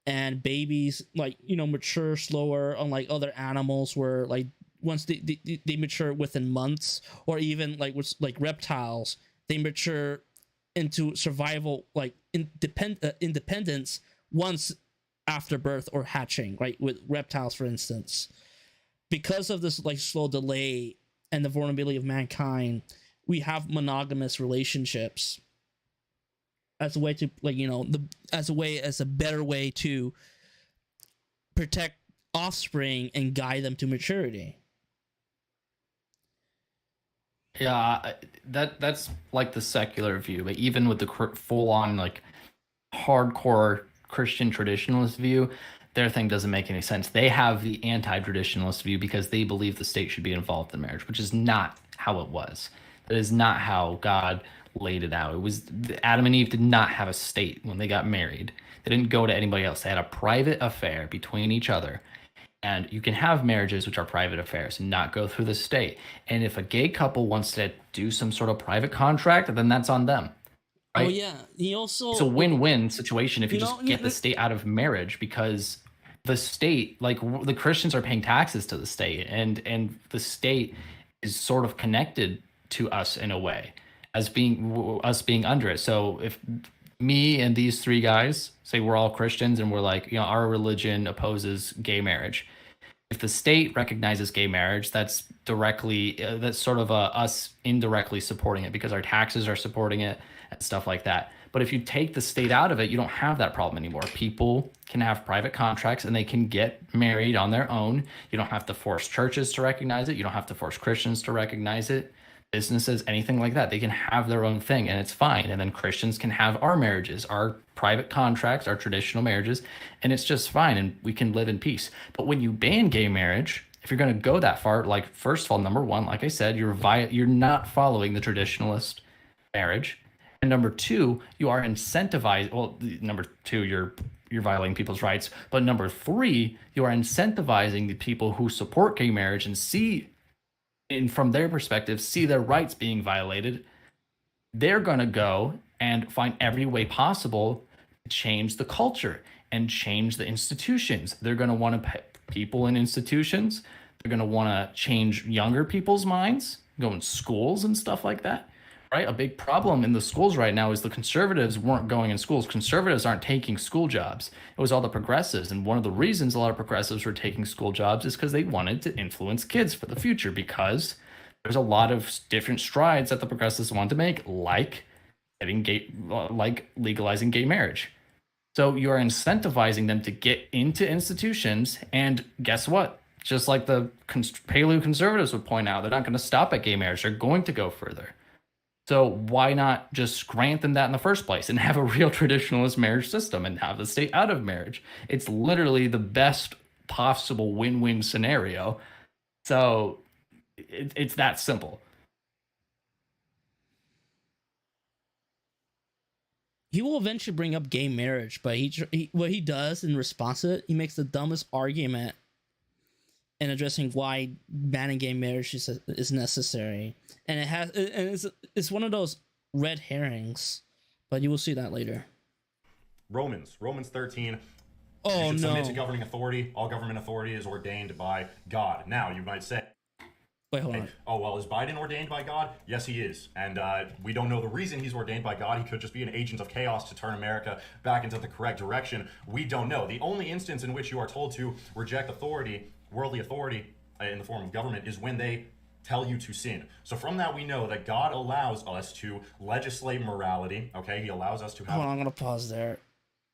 and babies mature slower, unlike other animals where like once they mature within months, or even like reptiles, they mature into survival, like independence once after birth or hatching, right? With reptiles, for instance, because of this like slow delay and the vulnerability of mankind, we have monogamous relationships as a way to as a better way to protect offspring and guide them to maturity. Yeah, that's like the secular view, but even with the full-on like hardcore Christian traditionalist view, their thing doesn't make any sense. They have the anti-traditionalist view because they believe the state should be involved in marriage, which is not how it was. That is not how God laid it out. It was Adam and Eve did not have a state when they got married. They didn't go to anybody else. They had a private affair between each other. And you can have marriages which are private affairs and not go through the state. And if a gay couple wants to do some sort of private contract, then that's on them. Right? Oh yeah, it's a win-win situation if you just get the state out of marriage, because the state, like the Christians are paying taxes to the state, and the state is sort of connected to us in a way, as us being under it. So if me and these three guys say we're all Christians and we're like, our religion opposes gay marriage, if the state recognizes gay marriage, that's sort of us indirectly supporting it because our taxes are supporting it and stuff like that. But if you take the state out of it, you don't have that problem anymore. People can have private contracts and they can get married on their own. You don't have to force churches to recognize it. You don't have to force Christians to recognize it. Businesses, anything like that, they can have their own thing and it's fine. And then Christians can have our marriages, our private contracts, our traditional marriages, and it's just fine and we can live in peace. But when you ban gay marriage, if you're going to go that far, like, first of all, number one, like I said, you're not following the traditionalist marriage. And number two, you are incentivized. Well, number two, you're violating people's rights. But number three, you are incentivizing the people who support gay marriage and from their perspective, see their rights being violated. They're going to go and find every way possible to change the culture and change the institutions. They're going to want to put people in institutions. They're going to want to change younger people's minds, go in schools and stuff like that. Right? A big problem in the schools right now is the conservatives weren't going in schools. Conservatives aren't taking school jobs. It was all the progressives. And one of the reasons a lot of progressives were taking school jobs is because they wanted to influence kids for the future, because there's a lot of different strides that the progressives wanted to make, like legalizing gay marriage. So you're incentivizing them to get into institutions, and guess what? Just like the paleo conservatives would point out, they're not going to stop at gay marriage. They're going to go further. So why not just grant them that in the first place and have a real traditionalist marriage system and have the state out of marriage? It's literally the best possible win-win scenario. So it's that simple. He will eventually bring up gay marriage, but what he does in response to it, he makes the dumbest argument in addressing why banning gay marriage is necessary, and it's one of those red herrings, but you will see that later. Romans 13. Oh, you should no. submit to governing authority. All government authority is ordained by God. Now, you might say, Wait, hold on. oh, well, is Biden ordained by God? Yes, he is. And we don't know the reason he's ordained by God. He could just be an agent of chaos to turn America back into the correct direction. We don't know. The only instance in which you are told to reject authority, worldly authority in the form of government, is when they tell you to sin. So from that, we know that God allows us to legislate morality. Okay, he allows us to have... Hold on, I'm going to pause there.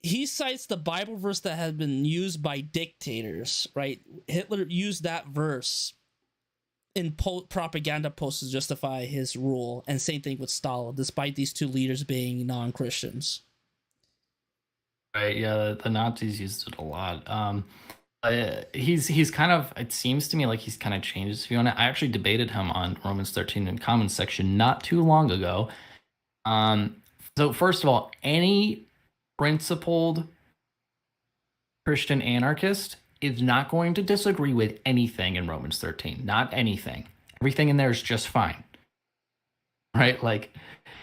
He cites the Bible verse that has been used by dictators, right? Hitler used that verse in propaganda posts to justify his rule, and same thing with Stalin, despite these two leaders being non-Christians. Right, yeah, the Nazis used it a lot. He's kind of, it seems to me like he's kind of changed his view on it. I actually debated him on Romans 13 in comments section not too long ago. So first of all, any principled Christian anarchist is not going to disagree with anything in Romans 13. Not anything. Everything in there is just fine. Right? Like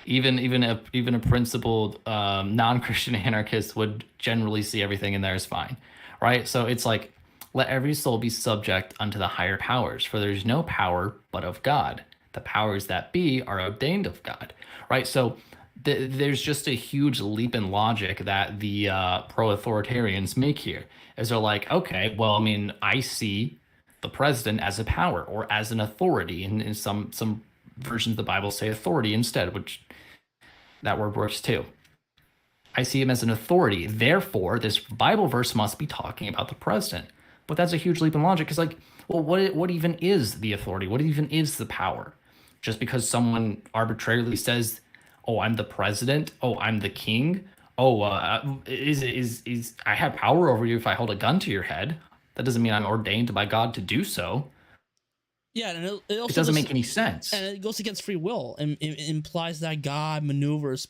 even a principled non-Christian anarchist would generally see everything in there as fine. Right? So it's like, let every soul be subject unto the higher powers, for there is no power but of God. The powers that be are ordained of God. Right? So there's just a huge leap in logic that the pro-authoritarians make here. Is they're like, okay, well, I mean, I see the president as a power or as an authority, and in some versions of the Bible say authority instead, which that word works too. I see him as an authority. Therefore, this Bible verse must be talking about the president. But that's a huge leap in logic. Because, like, well, what even is the authority? What even is the power? Just because someone arbitrarily says, oh, I'm the president. Oh, I'm the king. Oh, is I have power over you if I hold a gun to your head. That doesn't mean I'm ordained by God to do so. Yeah, and it also doesn't make any sense. And it goes against free will, and it implies that God maneuvers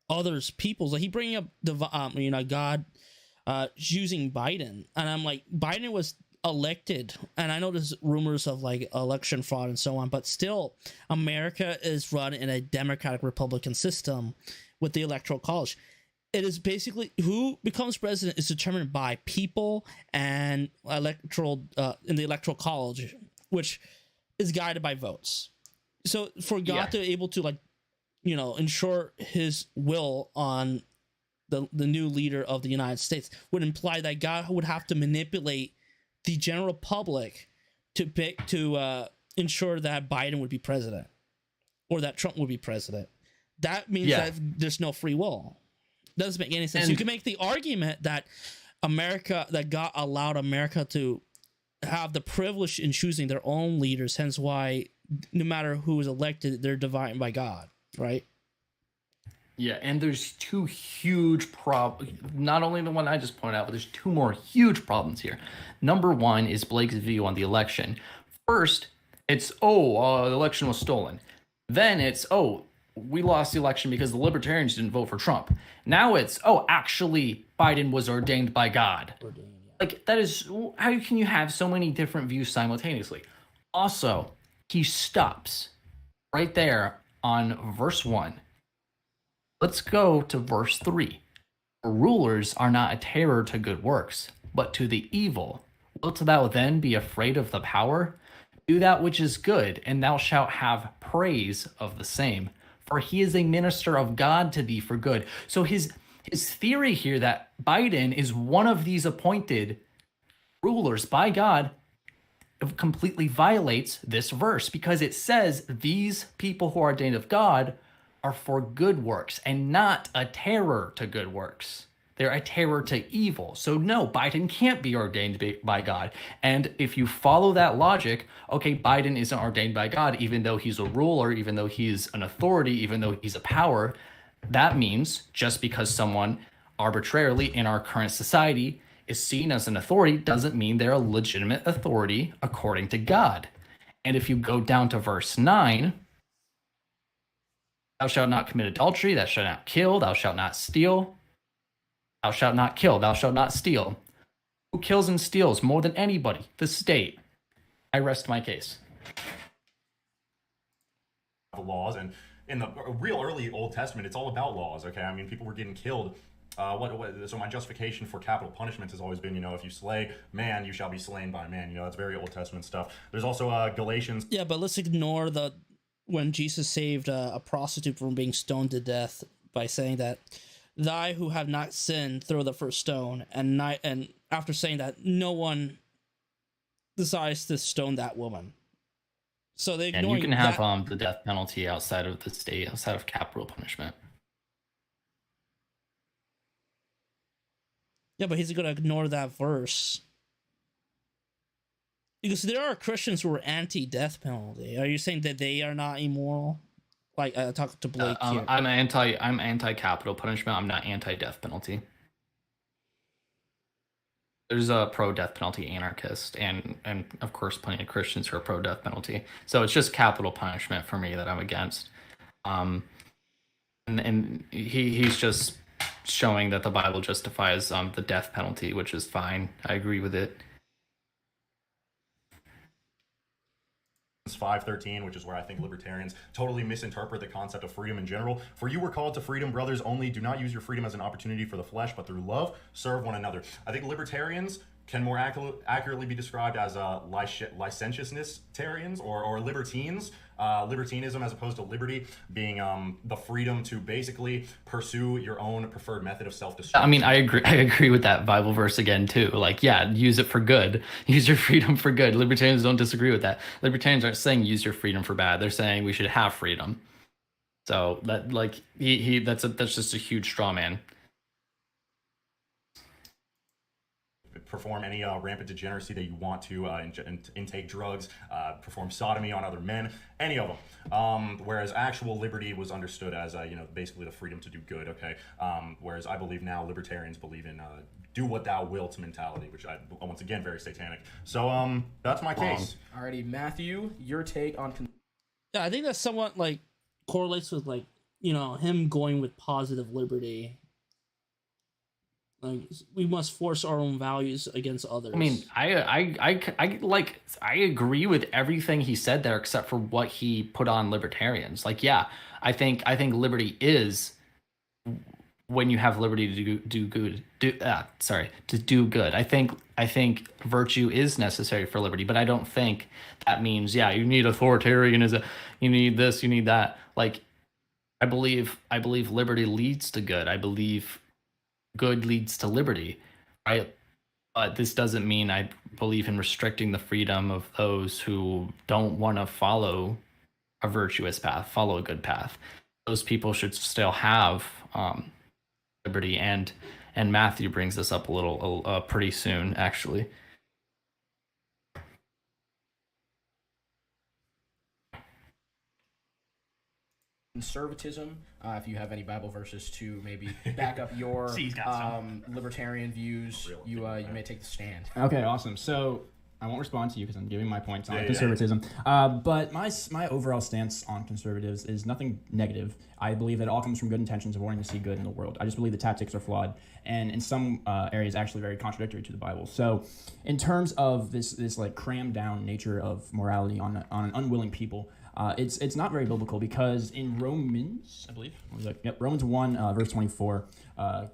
others, peoples. Like he bringing up the God choosing Biden, and I'm like, Biden was elected, and I know there's rumors of like election fraud and so on, but still, America is run in a democratic Republican system with the Electoral College. It is basically who becomes president is determined by people and electoral in the Electoral College, which is guided by votes. So for God to be able to, like, you know, ensure his will on the new leader of the United States would imply that God would have to manipulate the general public to ensure that Biden would be president or that Trump would be president. That means that there's no free will. Doesn't make any sense. You can make the argument that God allowed America to have the privilege in choosing their own leaders, hence why no matter who is elected, they're divided by God, right? Yeah, and there's two huge problems. Not only the one I just pointed out, but there's two more huge problems here. Number one is Blake's view on the election. First, it's, the election was stolen. Then it's, we lost the election because the libertarians didn't vote for Trump. Now it's, actually, Biden was ordained by God. Like, that is, how can you have so many different views simultaneously? Also, he stops right there on verse 1. Let's go to verse 3. Rulers are not a terror to good works, but to the evil. Wilt thou then be afraid of the power? Do that which is good, and thou shalt have praise of the same. For he is a minister of God to thee for good. So his theory here that Biden is one of these appointed rulers by God completely violates this verse, because it says these people who are ordained of God are for good works and not a terror to good works. They're a terror to evil. So no, Biden can't be ordained by God. And if you follow that logic, okay, Biden isn't ordained by God, even though he's a ruler, even though he's an authority, even though he's a power. That means just because someone arbitrarily in our current society is seen as an authority doesn't mean they're a legitimate authority according to God. And if you go down to verse 9, thou shalt not commit adultery, thou shalt not kill, thou shalt not steal. Thou shalt not kill, thou shalt not steal. Who kills and steals more than anybody? The state. I rest my case. The laws, and in the real early Old Testament, it's all about laws, okay? I mean, people were getting killed. So my justification for capital punishment has always been, if you slay man, you shall be slain by man. That's very Old Testament stuff. There's also Galatians. Yeah, but let's ignore when Jesus saved a prostitute from being stoned to death by saying that, "Thy who have not sinned, throw the first stone." And after saying that, no one decides to stone that woman. So they and you can have the death penalty outside of the state, outside of capital punishment. Yeah, but he's going to ignore that verse. Because there are Christians who are anti-death penalty. Are you saying that they are not immoral? Like, I talked to Blake here. I'm anti-capital punishment. I'm not anti-death penalty. There's a pro-death penalty anarchist, and of course plenty of Christians who are pro-death penalty. So it's just capital punishment for me that I'm against. And he's just showing that the Bible justifies the death penalty, which is fine. I agree with it. 5:13, which is where I think libertarians totally misinterpret the concept of freedom in general. For you were called to freedom, brothers, only do not use your freedom as an opportunity for the flesh, but through love, serve one another. I think libertarians can more accurately be described as licentiousness-tarians or libertines. Libertinism, as opposed to liberty, being the freedom to basically pursue your own preferred method of self-destruction. I mean, I agree with that Bible verse again too. Like, yeah, use it for good. Use your freedom for good. Libertarians don't disagree with that. Libertarians aren't saying use your freedom for bad. They're saying we should have freedom. So that, like, that's just a huge straw man. Perform any rampant degeneracy that you want to, intake drugs, perform sodomy on other men, any of them. Whereas actual liberty was understood as, basically the freedom to do good, okay? Whereas I believe now libertarians believe in do what thou wilt mentality, which I, once again, very satanic. So that's my case. Alrighty, Matthew, your take on... Yeah, I think that somewhat, like, correlates with, like, him going with positive liberty. Like, we must force our own values against others. I mean, I agree with everything he said there, except for what he put on libertarians. Like, yeah, I think liberty is when you have liberty to do good. To do good. I think virtue is necessary for liberty, but I don't think that means, yeah, you need authoritarianism, you need this, you need that. Like, I believe liberty leads to good. I believe good leads to liberty, right? But this doesn't mean I believe in restricting the freedom of those who don't want to follow a virtuous path, follow a good path. Those people should still have liberty, and Matthew brings this up a little pretty soon, actually. Conservatism, if you have any Bible verses to maybe back up your libertarian views, you may take the stand. Okay, awesome. So I won't respond to you because I'm giving my points on conservatism. But my overall stance on conservatives is nothing negative. I believe that it all comes from good intentions of wanting to see good in the world. I just believe the tactics are flawed, and in some areas actually very contradictory to the Bible. So in terms of this like crammed down nature of morality on an unwilling people, it's not very biblical, because in Romans, I believe, Romans 1, verse 24,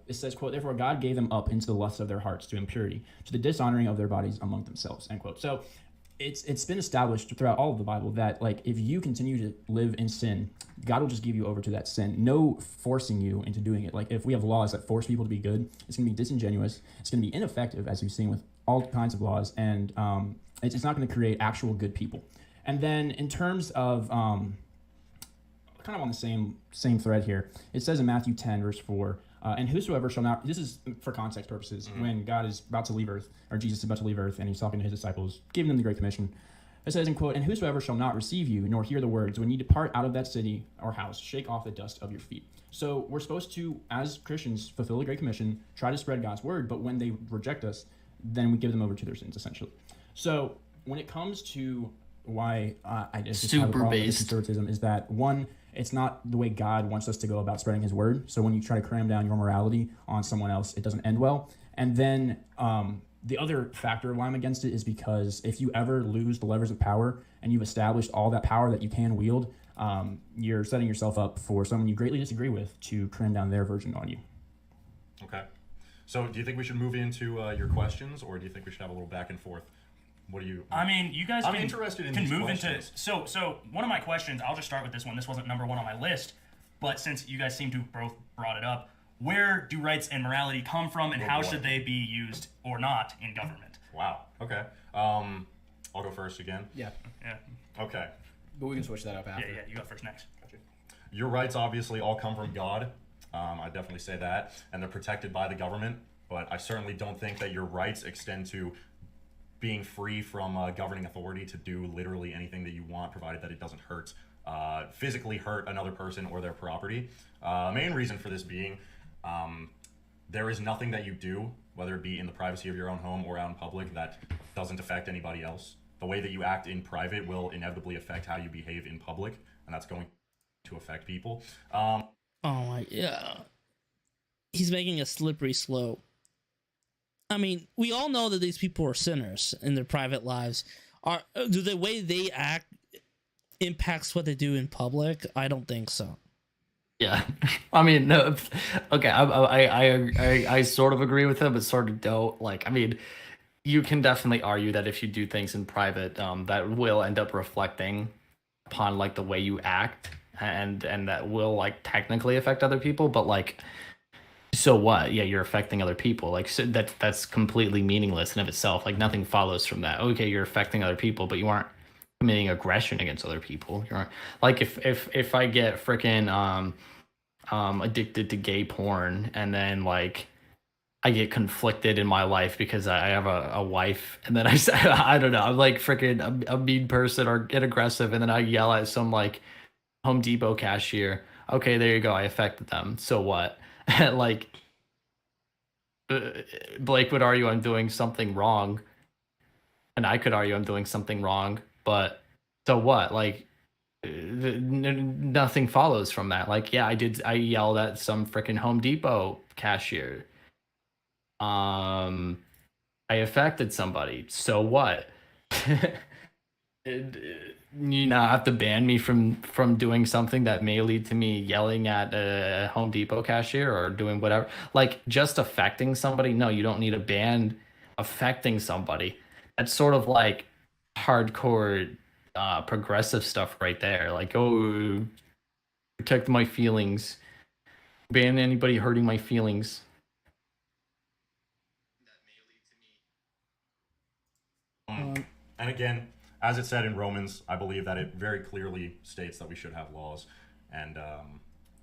it says, quote, "Therefore God gave them up into the lusts of their hearts to impurity, to the dishonoring of their bodies among themselves," end quote. So it's been established throughout all of the Bible that, like, if you continue to live in sin, God will just give you over to that sin. No forcing you into doing it. Like, if we have laws that force people to be good, it's going to be disingenuous. It's going to be ineffective, as we've seen with all kinds of laws, and it's not going to create actual good people. And then in terms of, kind of on the same thread here, it says in Matthew 10, verse 4, And whosoever shall not, this is for context purposes, when God is about to leave earth, or Jesus is about to leave earth, and he's talking to his disciples, giving them the Great Commission. It says in quote, "And whosoever shall not receive you, nor hear the words, when ye depart out of that city or house, shake off the dust of your feet." So we're supposed to, as Christians, fulfill the Great Commission, try to spread God's word, but when they reject us, then we give them over to their sins, essentially. So when it comes to why I just have a Super problem with based. conservatism is that, one, it's not the way God wants us to go about spreading his word. So when you try to cram down your morality on someone else, it doesn't end well. And then the other factor why I'm against it is because if you ever lose the levers of power and you've established all that power that you can wield, you're setting yourself up for someone you greatly disagree with to cram down their version on you. Okay. So do you think we should move into your questions, or do you think we should have a little back and forth? What do you... I mean, you guys I'm interested in these move questions. into... So one of my questions, I'll just start with this one. This wasn't number one on my list, but since you guys seem to have both brought it up, where do rights and morality come from, and how should they be used or not in government? Wow. Okay. I'll go first again. Yeah, Yeah, Okay. but we can switch that up after. yeah, you go first next. Your rights obviously all come from God. I definitely say that. And they're protected by the government. But I certainly don't think that your rights extend to being free from governing authority to do literally anything that you want, provided that it doesn't hurt, physically hurt another person or their property. Main reason for this being, there is nothing that you do, whether it be in the privacy of your own home or out in public, that doesn't affect anybody else. The way that you act in private will inevitably affect how you behave in public, and that's going to affect people. Oh my, yeah. He's making a slippery slope. I mean, we all know that these people are sinners in their private lives. Do the way they act impacts what they do in public? I don't think so. Yeah, I mean, no, okay, I sort of agree with him, but sort of don't. Like, I mean, you can definitely argue that if you do things in private, that will end up reflecting upon like the way you act, and that will like technically affect other people. But like, so what? Yeah, you're affecting other people. Like, so that's completely meaningless in of itself. Like, nothing follows from that. Okay, you're affecting other people, but you aren't committing aggression against other people. You're like, if I get freaking addicted to gay porn, and then like I get conflicted in my life because I have a wife, and then I don't know, I'm like freaking a mean person or get aggressive, and then I yell at some like Home Depot cashier. Okay, there you go, I affected them. So what? Like, Blake would argue I'm doing something wrong, and I could argue I'm doing something wrong, but so what? Like, nothing follows from that. Like, yeah, I yelled at some freaking Home Depot cashier. I affected somebody. So what? You not have to ban me from doing something that may lead to me yelling at a Home Depot cashier or doing whatever. Like, just affecting somebody? No, you don't need a ban affecting somebody. That's sort of like hardcore progressive stuff right there. Like, oh, protect my feelings, ban anybody hurting my feelings. And again, as it said in Romans, I believe that it very clearly states that we should have laws. And,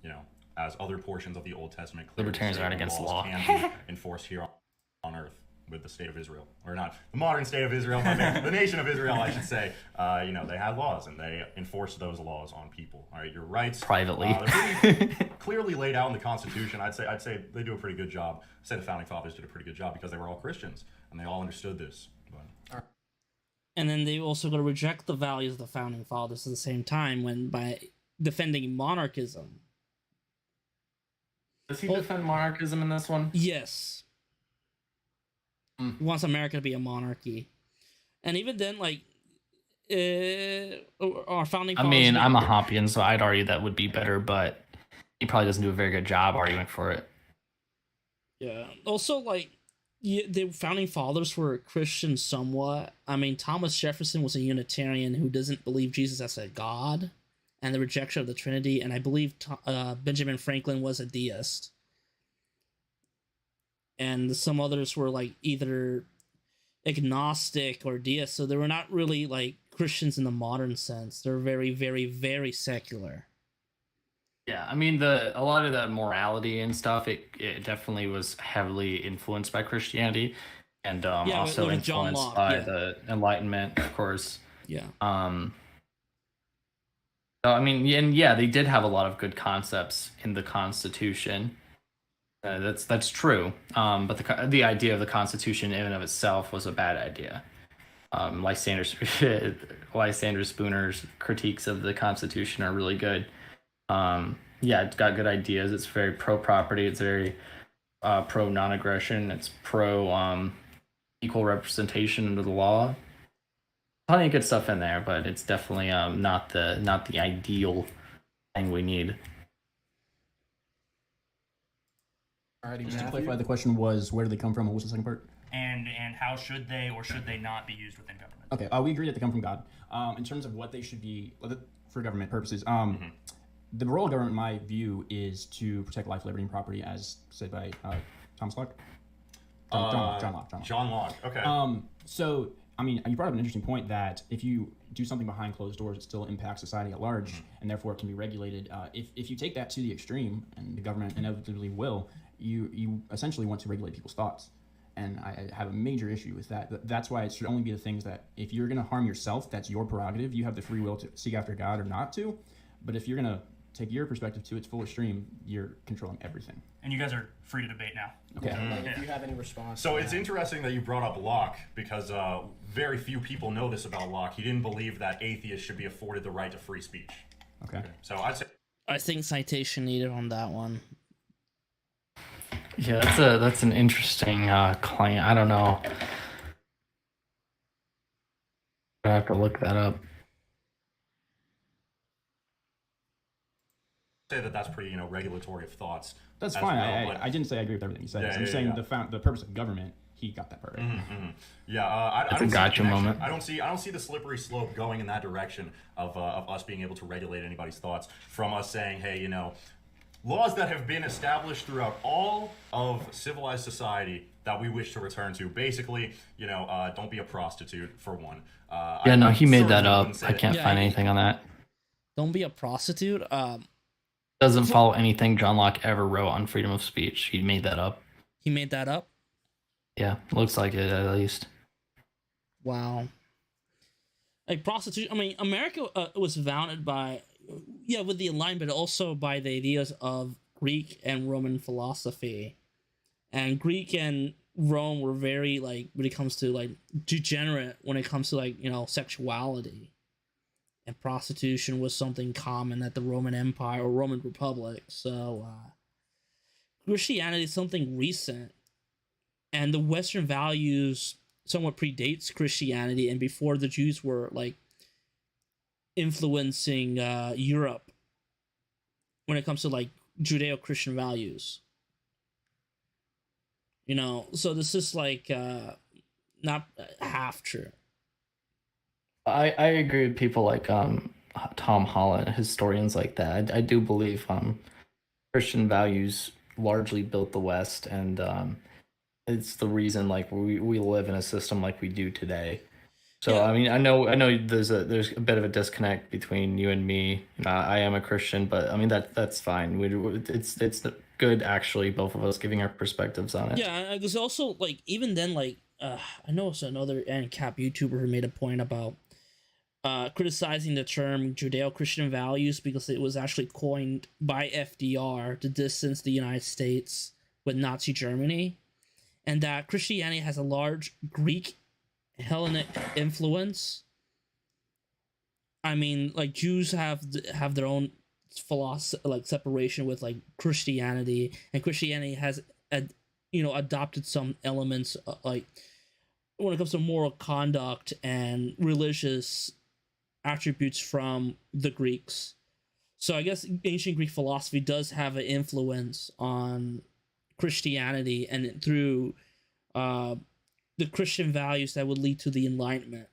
you know, as other portions of the Old Testament clearly Libertarians state aren't that against laws law. can be enforced here on earth with the state of Israel. Or not the modern state of Israel, but the nation of Israel, I should say. You know, they have laws, and they enforce those laws on people. All right, your rights Privately. they're pretty clearly laid out in the Constitution. I'd say they do a pretty good job. I'd say the founding fathers did a pretty good job because they were all Christians and they all understood this. But And then they also got to reject the values of the founding fathers at the same time when by defending monarchism. Does he defend monarchism in this one? Yes. He wants America to be a monarchy. And even then, like, our founding I fathers... mean, I'm a Hoppian, so I'd argue that would be better, but he probably doesn't do a very good job arguing for it. Yeah. Also, like, the founding fathers were Christian somewhat. I mean, Thomas Jefferson was a Unitarian who doesn't believe Jesus as a god and the rejection of the Trinity, and I believe Benjamin Franklin was a deist. And some others were like either agnostic or deist, so they were not really like Christians in the modern sense. They're very, very, very secular. Yeah, I mean a lot of that morality and stuff. It definitely was heavily influenced by Christianity, and Yeah, also with John influenced Locke, by yeah. the Enlightenment, of course. Yeah. So, I mean, and yeah, they did have a lot of good concepts in the Constitution. That's true. But the idea of the Constitution in and of itself was a bad idea. Lysander Spooner's critiques of the Constitution are really good. Yeah, it's got good ideas. It's very pro property. It's very pro non aggression. It's pro equal representation under the law. Plenty of good stuff in there, but it's definitely not the ideal thing we need. Alrighty, Just to Matthew. clarify, the question was where do they come from? What was the second part? And how should they or should they not be used within government? Okay, we agree that they come from God. In terms of what they should be for government purposes, the role of government, in my view, is to protect life, liberty, and property, as said by Thomas Locke. John Locke. John Locke. Okay. So, I mean, you brought up an interesting point that if you do something behind closed doors, it still impacts society at large, and therefore it can be regulated. If you take that to the extreme, and the government inevitably will, you essentially want to regulate people's thoughts. And I have a major issue with that. That's why it should only be the things that if you're going to harm yourself, that's your prerogative. You have the free will to seek after God or not to. But if you're going to take your perspective to its full extreme, you're controlling everything. And you guys are free to debate now. Okay. If you have any response. So to it's that. interesting that you brought up Locke because very few people know this about Locke. He didn't believe that atheists should be afforded the right to free speech. Okay. So I'd say I think citation needed on that one. Yeah, that's an interesting claim. I don't know. I have to look that up. that that's pretty, regulatory of thoughts. That's as fine. well, but- I didn't say I agree with everything you said. Yeah, I'm yeah, saying yeah. the purpose of government, he got that part right. Yeah, I It's a don't see the gotcha connection. moment. I don't see the slippery slope going in that direction of us being able to regulate anybody's thoughts from us saying, hey, laws that have been established throughout all of civilized society that we wish to return to. Basically, don't be a prostitute for one. Yeah, no, he made certainly that up. wouldn't say I can't Yeah, find he- anything on that. Don't be a prostitute. Doesn't follow anything John Locke ever wrote on freedom of speech. He made that up. He made that up. Yeah, looks like it at least. Wow. Like prostitution. I mean, America was founded by, with the Enlightenment, but also by the ideas of Greek and Roman philosophy. And Greek and Rome were very when it comes to degenerate when it comes to sexuality. And prostitution was something common at the Roman Empire or Roman Republic. So Christianity is something recent. And the Western values somewhat predates Christianity and before the Jews were influencing Europe when it comes to Judeo-Christian values. So this is not half true. I agree with people like Tom Holland, historians like that. I do believe Christian values largely built the West, and it's the reason we live in a system like we do today. So Yeah. I mean, I know there's a bit of a disconnect between you and me. I am a Christian, but I mean that's fine. It's good actually, both of us giving our perspectives on it. Yeah, there's also even then I know it's another ANCAP YouTuber who made a point about criticizing the term Judeo-Christian values because it was actually coined by FDR to distance the United States with Nazi Germany, and that Christianity has a large Greek Hellenic influence. I mean, Jews have their own philosophy, separation with Christianity, and Christianity has adopted some elements when it comes to moral conduct and religious attributes from the Greeks. So I guess ancient Greek philosophy does have an influence on Christianity and through the Christian values that would lead to the Enlightenment.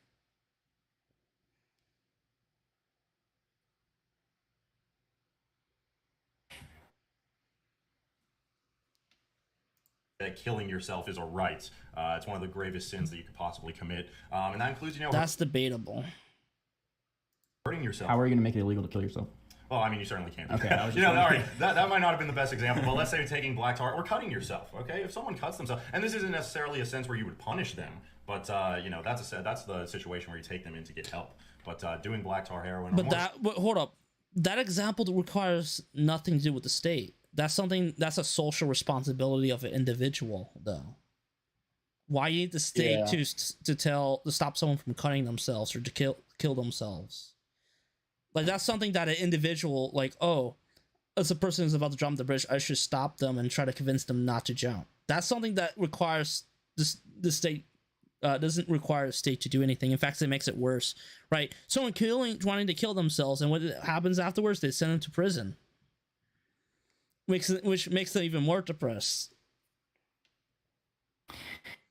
That killing yourself is a right. It's one of the gravest sins that you could possibly commit, and that includes, That's debatable. hurting yourself. How are you going to make it illegal to kill yourself? Well, I mean, you certainly can't do Okay, that. I was You just know, all wondering. right, that might not have been the best example, but let's say you're taking black tar or cutting yourself, okay? If someone cuts themselves, and this isn't necessarily a sense where you would punish them, but, you know, that's the situation where you take them in to get help. But doing black tar heroin... But hold up. That example requires nothing to do with the state. That's a social responsibility of an individual, though. Why you need the state to stop someone from cutting themselves or to kill themselves? Like, that's something that an individual, like, oh, as a person who's about to jump the bridge, I should stop them and try to convince them not to jump. That's something that requires the state doesn't require the state to do anything. In fact, it makes it worse, right? Someone wanting to kill themselves, and what happens afterwards? They send them to prison, which makes them even more depressed.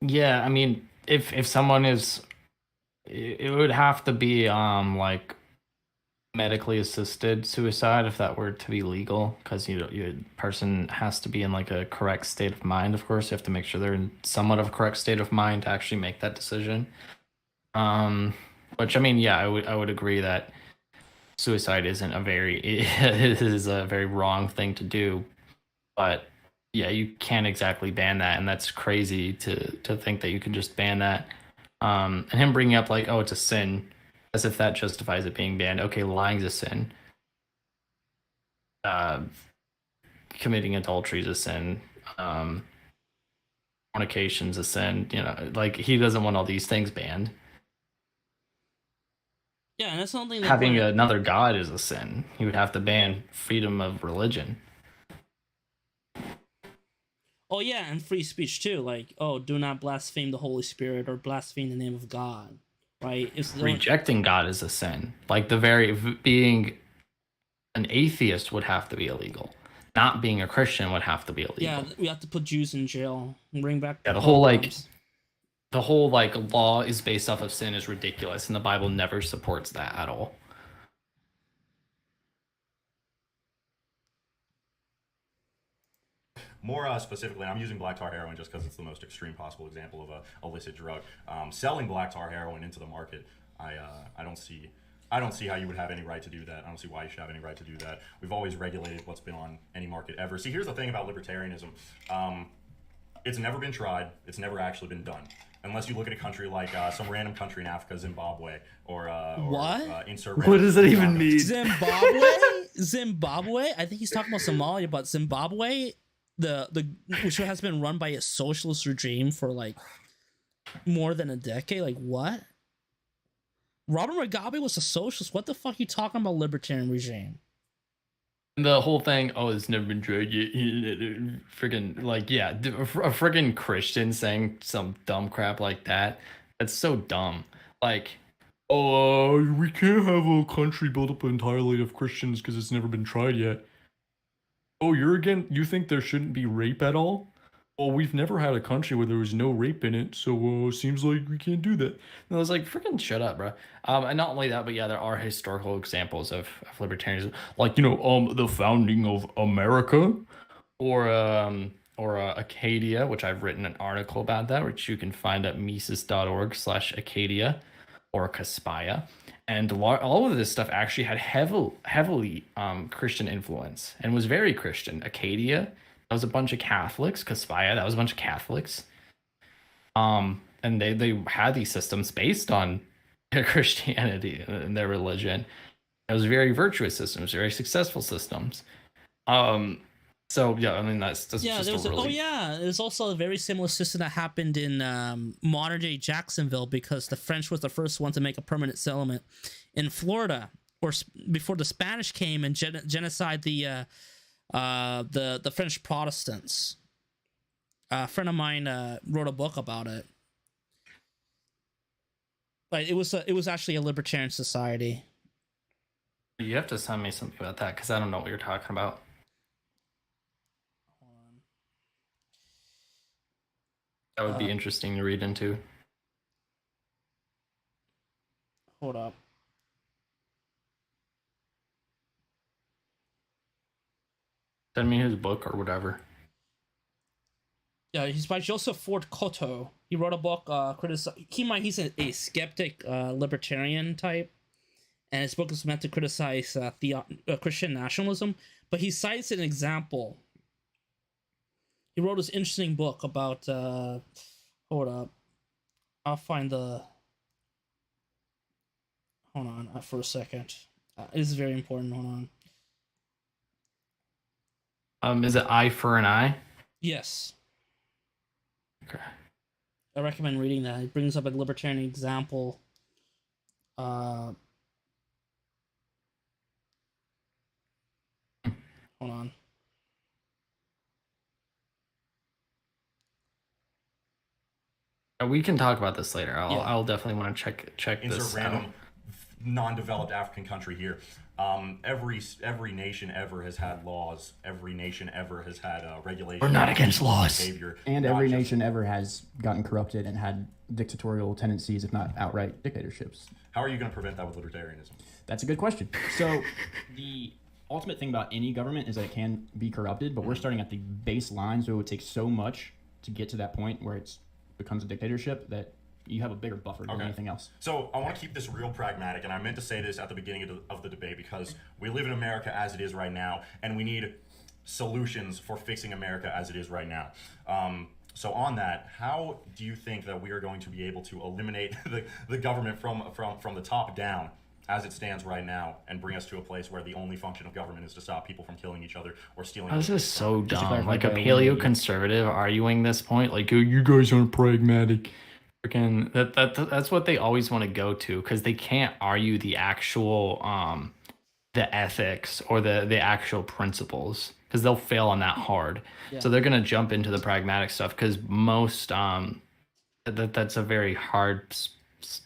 Yeah, I mean, if someone is, it would have to be like medically assisted suicide if that were to be legal, because your person has to be in like a correct state of mind. Of course, you have to make sure they're in somewhat of a correct state of mind to actually make that decision. Which, I mean, yeah, I would agree that suicide isn't it is a very wrong thing to do, but yeah, you can't exactly ban that, and that's crazy to think that you can just ban that. And him bringing up like, oh, it's a sin, as if that justifies it being banned. Okay, lying's a sin. Committing adultery is a sin. Fornication's a sin. You know, like, he doesn't want all these things banned. Yeah, and that's something that Having another god is a sin. He would have to ban freedom of religion. Oh yeah, and free speech too. Like, oh, do not blaspheme the Holy Spirit or blaspheme the name of God. Right? Rejecting God is a sin. Like, being an atheist would have to be illegal. Not being a Christian would have to be illegal. Yeah, we have to put Jews in jail and bring back. Yeah, the whole law is based off of sin is ridiculous, and the Bible never supports that at all. More specifically, I'm using black tar heroin just because it's the most extreme possible example of a illicit drug. Selling black tar heroin into the market, I don't see how you would have any right to do that. I don't see why you should have any right to do that. We've always regulated what's been on any market ever. See, here's the thing about libertarianism. It's never been tried. It's never actually been done. Unless you look at a country like some random country in Africa, Zimbabwe, or what? What does that even mean? Zimbabwe? I think he's talking about Somalia, but Zimbabwe, which has been run by a socialist regime for like more than a decade. Like, what? Robert Mugabe was a socialist. What the fuck are you talking about, libertarian regime? The whole thing, oh, it's never been tried yet. Friggin', like, yeah, a friggin' Christian saying some dumb crap like that. That's so dumb. Like, oh, we can't have a country built up entirely of Christians because it's never been tried yet. Oh, you think there shouldn't be rape at all? Well, we've never had a country where there was no rape in it, so seems like we can't do that. And I was like, freaking shut up, bro. And not only that, but yeah, there are historical examples of libertarianism, like, the founding of America, or Acadia, which I've written an article about that, which you can find at mises.org/Acadia or Caspia. And all of this stuff actually had heavily Christian influence and was very Christian. Acadia, that was a bunch of Catholics. Caspia, that was a bunch of Catholics. And they had these systems based on Christianity and their religion. It was very virtuous systems, very successful systems. So yeah, I mean that's yeah. There's also a very similar system that happened in modern day Jacksonville, because the French was the first one to make a permanent settlement in Florida, or before the Spanish came and genocide the French Protestants. A friend of mine wrote a book about it. Like, it was actually a libertarian society. You have to send me something about that, because I don't know what you're talking about. That would be interesting to read into. Hold up. Send me his book or whatever. Yeah, he's by Joseph Ford Cotto. He wrote a book he's a skeptic libertarian type, and his book is meant to criticize Christian nationalism. But he cites an example. He wrote this interesting book about. Hold up, I'll find the. Hold on for a second. This is very important. Hold on. Is it eye for an eye? Yes. Okay. I recommend reading that. It brings up a libertarian example. Hold on. We can talk about this later. Yeah. I'll definitely want to check Insert this random out. non-developed African country here. Every nation ever has had laws. Every nation ever has had regulations. We're not against laws. Behavior, And not every just- nation ever has gotten corrupted and had dictatorial tendencies, if not outright dictatorships. How are you going to prevent that with libertarianism? That's a good question. So the ultimate thing about any government is that it can be corrupted, but we're starting at the baseline, so it would take so much to get to that point where it becomes a dictatorship that you have a bigger buffer than Okay. anything else. So I want to keep this real pragmatic, and I meant to say this at the beginning of the debate because we live in America as it is right now, and we need solutions for fixing America as it is right now. So on that, how do you think that we are going to be able to eliminate the government from the top down as it stands right now and bring us to a place where the only function of government is to stop people from killing each other or stealing? This is so to dumb. clarify, Like a by eliminating- paleoconservative arguing this point, like, oh, you guys aren't pragmatic. Freaking that's what they always want to go to because they can't argue the actual the ethics or the actual principles because they'll fail on that hard. So they're gonna jump into the pragmatic stuff because most that's a very hard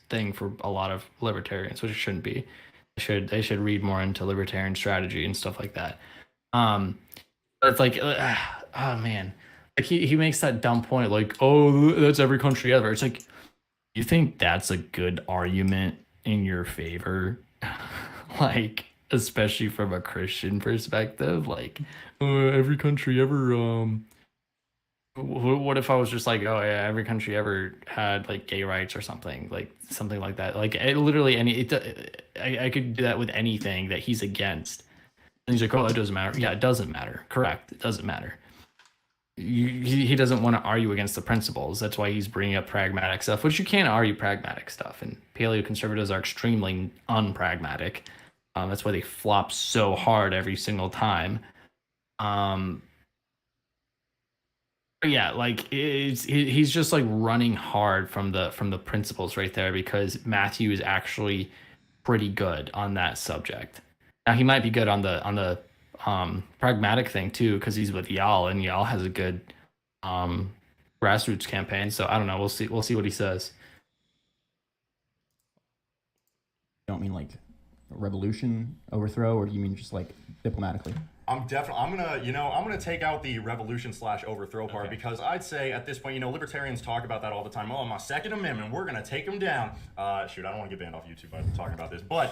thing for a lot of libertarians, which it shouldn't be. They should read more into libertarian strategy and stuff like that. But it's like, oh man, like he makes that dumb point, like, oh, that's every country ever. It's like, you think that's a good argument in your favor? Like, especially from a Christian perspective, like, every country ever. What if I was just like, oh yeah, every country ever had like gay rights or something like that? Like, literally I could do that with anything that he's against. And he's like, oh, that doesn't matter. Yeah, it doesn't matter. Correct, it doesn't matter. He doesn't want to argue against the principles. That's why he's bringing up pragmatic stuff, which you can't argue pragmatic stuff. And paleoconservatives are extremely unpragmatic. That's why they flop so hard every single time. But yeah, like he's just like running hard from the principles right there because Matthew is actually pretty good on that subject. Now he might be good on the pragmatic thing too because he's with Y'all and Y'all has a good grassroots campaign. So I don't know. We'll see what he says. You don't mean like a revolution overthrow, or do you mean just like diplomatically? I'm gonna take out the revolution/overthrow part because I'd say at this point, libertarians talk about that all the time. Oh, my Second Amendment, we're gonna take them down. Shoot, I don't want to get banned off YouTube by talking about this, but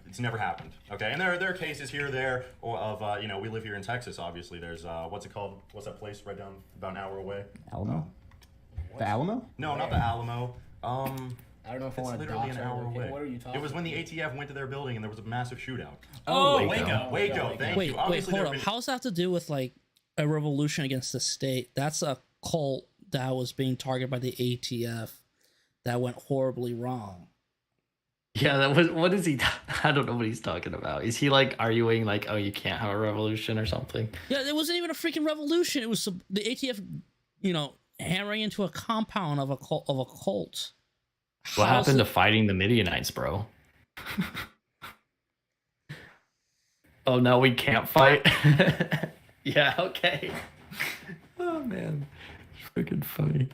it's never happened. Okay, and there are cases here or there of we live here in Texas. Obviously, there's what's it called? What's that place right down about an hour away? Alamo? The Alamo? No, not the Alamo. I don't know if I It's want to literally dox an hour or away. what are you talking It was when the about? ATF went to their building and there was a massive shootout. Oh, Waco. Waco, thank Wait, you. wait, Obviously, hold there up. have been- How's that have to do with like a revolution against the state? That's a cult that was being targeted by the ATF that went horribly wrong. Yeah, that was. What is he? I don't know what he's talking about. Is he like arguing like, oh, you can't have a revolution or something? Yeah, it wasn't even a freaking revolution. It was the ATF, hammering into a compound of a cult. What happened to fighting the Midianites, bro? Oh, no, we can't fight? Yeah, okay. Oh, man. Freaking funny.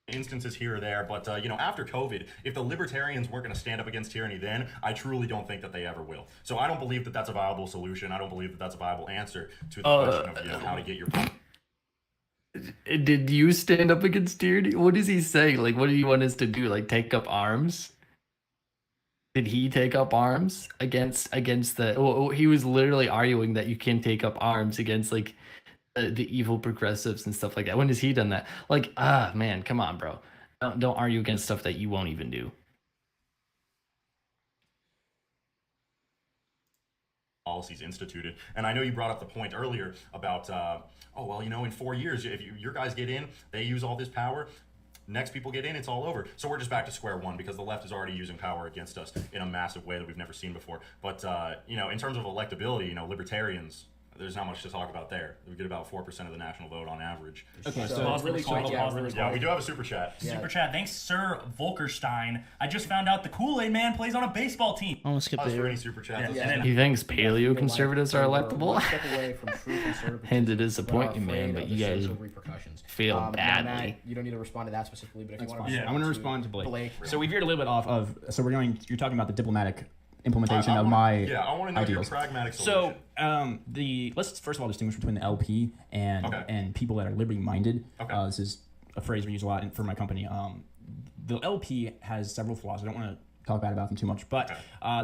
Instances here or there, but after COVID, if the libertarians weren't going to stand up against tyranny then, I truly don't think that they ever will. So I don't believe that that's a viable solution. I don't believe that that's a viable answer to the question of how to get your... Did you stand up against tyranny? What is he saying? Like, what do you want us to do? Like, take up arms? Did he take up arms against the... Well, he was literally arguing that you can take up arms against, like, the evil progressives and stuff like that. When has he done that? Like, man, come on, bro. Don't argue against stuff that you won't even do. Policies instituted. And I know you brought up the point earlier about, oh, well, in 4 years, if your guys get in, they use all this power. Next people get in, it's all over. So we're just back to square one because the left is already using power against us in a massive way that we've never seen before. But, in terms of electability, libertarians, there's not much to talk about there. We get about 4% of the national vote on average. Okay, So so really quick, Yeah, we do have a super chat. Yeah. Super chat. Thanks, Sir Volkerstein. I just found out the Kool-Aid Man plays on a baseball team. I'm gonna skip Pause for the any super chats. Yeah, and then- He thinks paleo conservatives are electable. One step away from true conservatism, Hate to disappoint but you, are man, afraid but of you the guys social repercussions. fail Now, badly. Matt, you don't need to respond to that specifically, but if That's you fine. want to, I want to respond to Blake. Blake. So we veered a little bit off of. So you're talking about the diplomatic implementation of my. Yeah, I want to know your ideals. pragmatic solution. So let's first of all distinguish between the LP and people that are liberty minded. Okay. This is a phrase we use a lot for my company. The LP has several flaws. I don't want to talk bad about them too much, but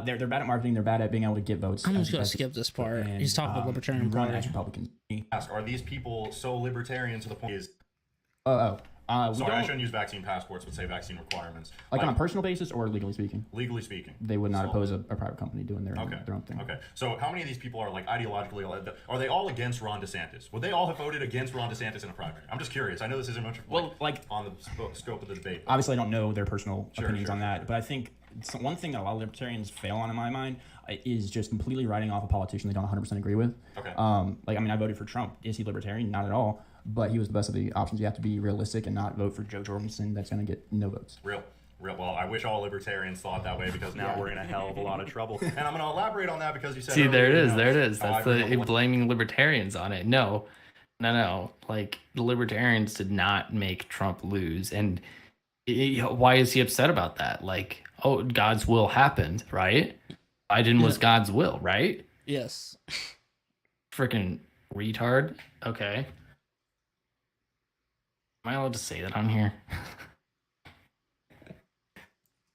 they're bad at marketing. They're bad at being able to get votes. I'm just gonna skip this part. and, He's talking about Libertarian run Party. as Republicans. Ask, are these people so libertarian to the point is... We Sorry, I don't, shouldn't use vaccine passports, but say vaccine requirements. like on a personal basis or legally speaking. Legally speaking. They would not So- oppose a private company doing their own thing. Okay. So how many of these people are ideologically, are they all against Ron DeSantis? Would they all have voted against Ron DeSantis in a primary? I'm just curious. I know this isn't much on the scope of the debate. But Obviously, I don't know their personal opinions on that, sure. but I think one thing that a lot of libertarians fail on in my mind is just completely writing off a politician they don't 100% agree with. Okay. I voted for Trump. Is he libertarian? Not at all. But he was the best of the options. You have to be realistic and not vote for Joe Jorgensen. That's going to get no votes. Real. Well, I wish all libertarians thought that way because now we're in a hell of a lot of trouble. And I'm going to elaborate on that because you said See, there it earlier, is. There it is. how That's everyone- blaming libertarians on it. No. Like, the libertarians did not make Trump lose. And why is he upset about that? Like, oh, God's will happened, right? Biden was God's will, right? Yes. Freaking retard. Okay. Am I allowed to say that on here?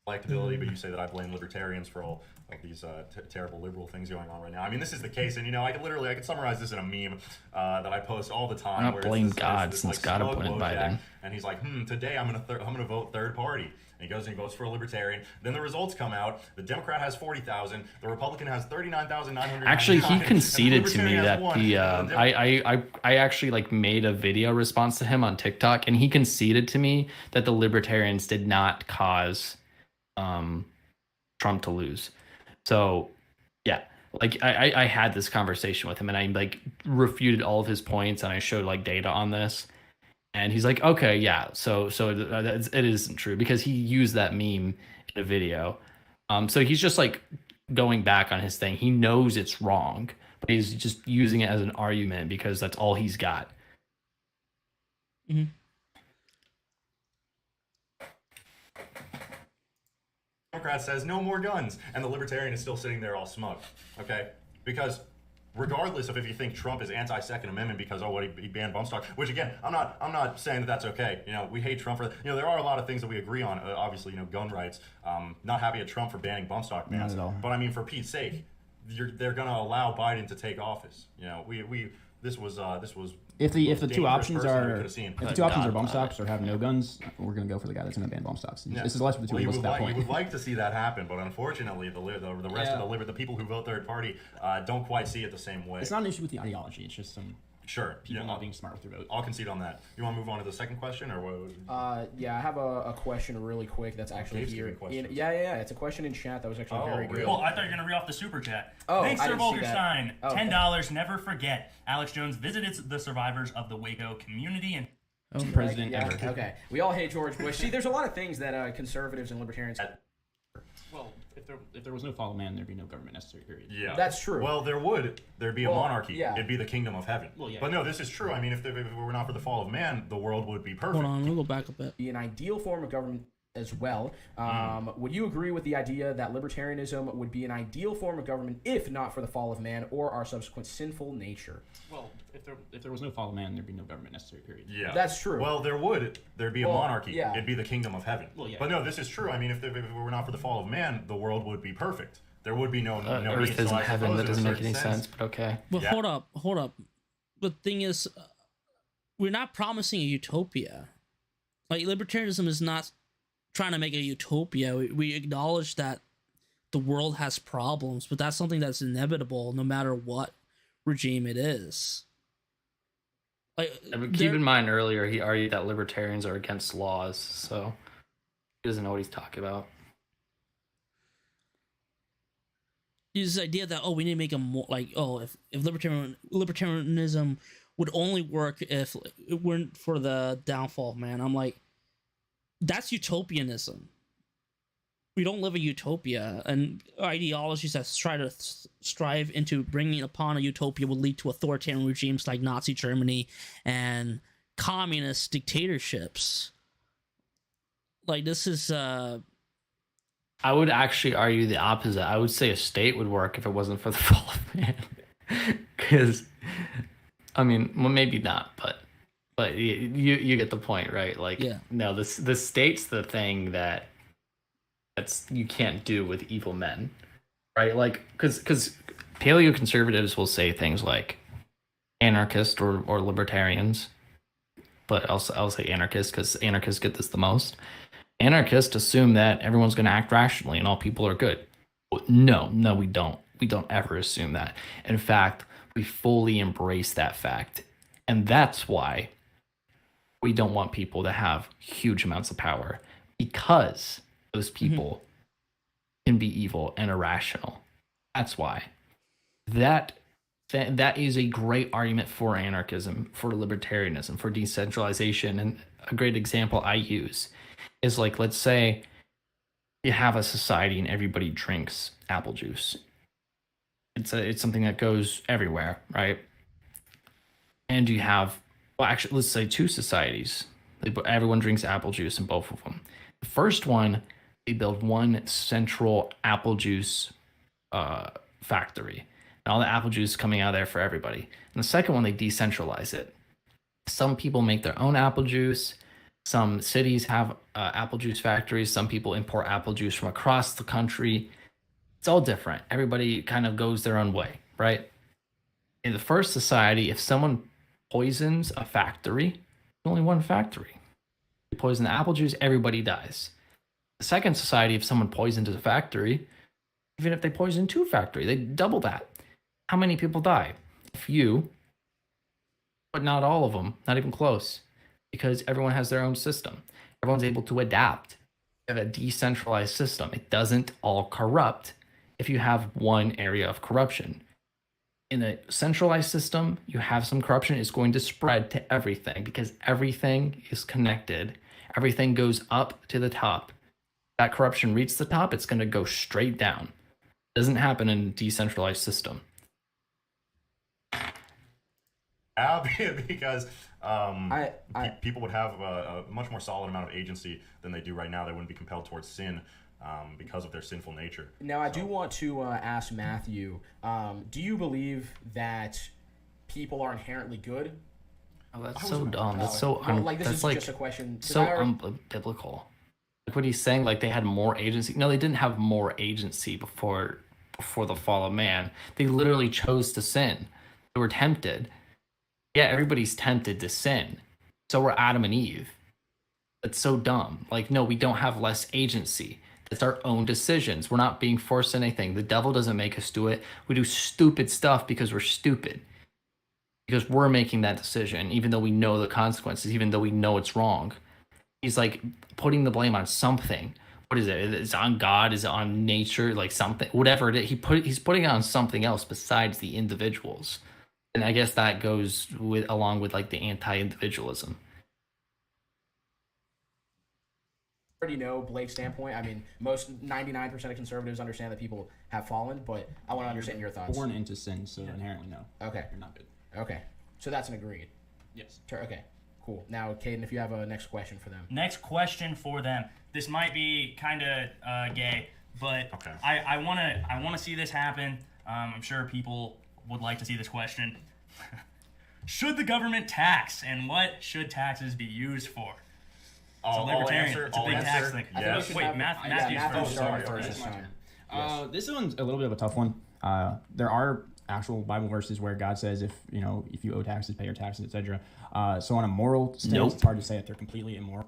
electability, but you say that I blame libertarians for all of these terrible liberal things going on right now. I mean, this is the case, and I could summarize this in a meme that I post all the time. Why not where it's blame this, God this, since like, God smug appointed Wojak, Biden? and he's like, today I'm gonna vote third party. And he goes and he votes for a libertarian. Then the results come out. The Democrat has 40,000. The Republican has 39,900. Actually, he conceded to me that I actually made a video response to him on TikTok, and he conceded to me that the libertarians did not cause Trump to lose. So yeah, I had this conversation with him, and I refuted all of his points, and I showed data on this. And he's like, okay, yeah, so it isn't true because he used that meme in a video. So he's just going back on his thing. He knows it's wrong, but he's just using it as an argument because that's all he's got. Mm-hmm. Democrat says no more guns, and the libertarian is still sitting there all smug. Okay, because regardless of if you think Trump is anti-Second Amendment because he banned bump stock, which again I'm not saying that that's okay. We hate Trump for there are a lot of things that we agree on. Obviously, gun rights. Not happy at Trump for banning bump stock bans, Not at all. but I mean for Pete's sake, they're going to allow Biden to take office. This was If the most two dangerous options person we are could have seen. if the two options are bump stocks or have no guns, we're gonna go for the guy that's gonna ban bump stocks. Yeah. This is less of the two Well, of us at that you point. would like to see that happen, but unfortunately, the rest of the people who vote third party don't quite see it the same way. It's not an issue with the ideology. It's just some Sure. people not being smart with their vote. I'll concede on that. You want to move on to the second question, or what? Yeah, I have a question really quick that's actually Dave's here. giving questions. Yeah. It's a question in chat that was actually very good. really? Well, I thought you were going to read off the super chat. Oh, Thanks, I Sir didn't see that. Volkerstein. Oh, okay. $10. Never forget. Alex Jones visited the survivors of the Waco community and President Yeah, ever. okay. We all hate George Bush. See, there's a lot of things that conservatives and libertarians. Well, if there was no fall of man, there'd be no government necessary. Period. Yeah, That's true. Well, there'd be a Well, monarchy. yeah. It'd be the kingdom of heaven. Well, yeah. But no, this is true. I mean, if it were not for the fall of man, the world would be perfect. Hold on, we'll go back a bit. Be an ideal form of government as well. Would you agree with the idea that libertarianism would be an ideal form of government if not for the fall of man or our subsequent sinful nature? Well, if there was no fall of man, there'd be no government necessary. Period. Yeah, That's true. Well, there'd be a Well, monarchy. yeah. It'd be the kingdom of heaven. Well, yeah. But no, this is true. I mean, if it were not for the fall of man, the world would be perfect. There would be no Earth need. So isn't I heaven. suppose That in a doesn't make certain any sense- sense, but okay. But Yeah. hold up. The thing is, we're not promising a utopia. Like, libertarianism is not trying to make a utopia. We acknowledge that the world has problems, but that's something that's inevitable no matter what regime it is. Like, But keep in mind, earlier he argued that libertarians are against laws, so he doesn't know what he's talking about. this idea that, oh, we need to make a more, like, oh, if libertarianism would only work if it weren't for the downfall of man. I'm like, that's utopianism. We don't live a utopia, and ideologies that try to strive into bringing upon a utopia would lead to authoritarian regimes like Nazi Germany and communist dictatorships. Like, this is I would actually argue the opposite. I would say a state would work if it wasn't for the fall of man. Because, I mean, well, maybe not, but you get the point, right? Like, yeah. No, the state's the thing that's you can't do with evil men, right? Like, because paleoconservatives will say things like anarchist or libertarians, but I'll say anarchist because anarchists get this the most. Anarchists assume that everyone's going to act rationally and all people are good. No, we don't. We don't ever assume that. In fact, we fully embrace that fact. And that's why we don't want people to have huge amounts of power, because those people can be evil and irrational. That's why. That is a great argument for anarchism, for libertarianism, for decentralization. And a great example I use is, like, let's say you have a society and everybody drinks apple juice. It's something that goes everywhere, right? And you have, well, actually, let's say two societies. Everyone drinks apple juice in both of them. The first one, they build one central apple juice factory, and all the apple juice is coming out of there for everybody. And the second one, they decentralize it. Some people make their own apple juice. Some cities have apple juice factories. Some people import apple juice from across the country. It's all different. Everybody kind of goes their own way, right? In the first society, if someone poisons a factory, only one factory. You poison the apple juice, everybody dies. The second society, if someone poisons a factory, even if they poison two factories, they double that. How many people die? A few, but not all of them, not even close. Because everyone has their own system. Everyone's able to adapt. You have a decentralized system. It doesn't all corrupt if you have one area of corruption. In a centralized system, you have some corruption. It's going to spread to everything because everything is connected. Everything goes up to the top. That corruption reaches the top, it's going to go straight down. It doesn't happen in a decentralized system. Because people would have a much more solid amount of agency than they do right now. They wouldn't be compelled towards sin because of their sinful nature. Now, I do want to ask Matthew, do you believe that people are inherently good? Oh, that's so dumb. That's so this is just a question. So unbiblical. Like what he's saying, like they had more agency. No, they didn't have more agency before the fall of man. They literally chose to sin. They were tempted. Yeah, everybody's tempted to sin. So were Adam and Eve. That's so dumb. Like, no, we don't have less agency. It's our own decisions. We're not being forced anything. The devil doesn't make us do it. We do stupid stuff because we're stupid. Because we're making that decision, even though we know the consequences, even though we know it's wrong. He's like putting the blame on something. What is it? Is it on God? Is it on nature? Like something, whatever it is. He's putting it on something else besides the individuals. And I guess that goes along with like the anti-individualism. Already know Blake's standpoint. I mean, 99% of conservatives understand that people have fallen, but I want to understand your thoughts. Born into sin, so inherently no. Okay. You're not good. Okay. So that's an agreed. Yes. Okay. Cool. Now, Caden, if you have a next question for them. Next question for them. This might be kind of gay, but okay. I want to see this happen. I'm sure people would like to see this question. Should the government tax, and what should taxes be used for? It's a libertarian. It's a big tax thing. Yes. Wait, Matthew's first this time. This one's a little bit of a tough one. There are actual Bible verses where God says if you owe taxes, pay your taxes, etc. So on a moral stance, It's hard to say that they're completely immoral.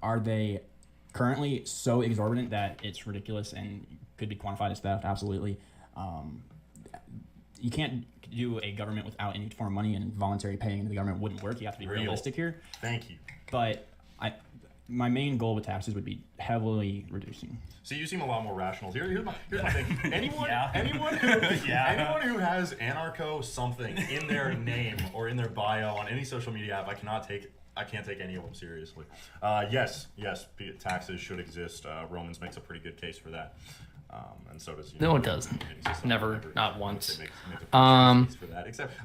Are they currently so exorbitant that it's ridiculous and could be quantified as theft? Absolutely. You can't do a government without any form of money, and voluntary paying into the government wouldn't work. You have to be realistic here. Thank you. But my main goal with taxes would be heavily reducing. So you seem a lot more rational. Here's my thing. Anyone who has anarcho something in their name or in their bio on any social media app, I can't take any of them seriously. Yes, taxes should exist. Romans makes a pretty good case for that. And so does. No, it doesn't. Never, not once.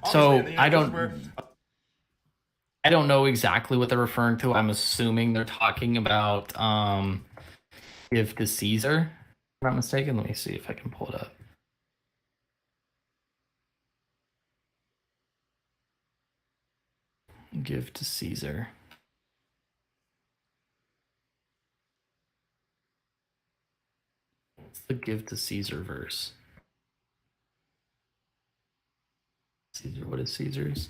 So I don't know exactly what they're referring to. I'm assuming they're talking about give to Caesar. If I'm not mistaken. Let me see if I can pull it up. Give to Caesar. What's the give to Caesar verse? Caesar, what is Caesar's?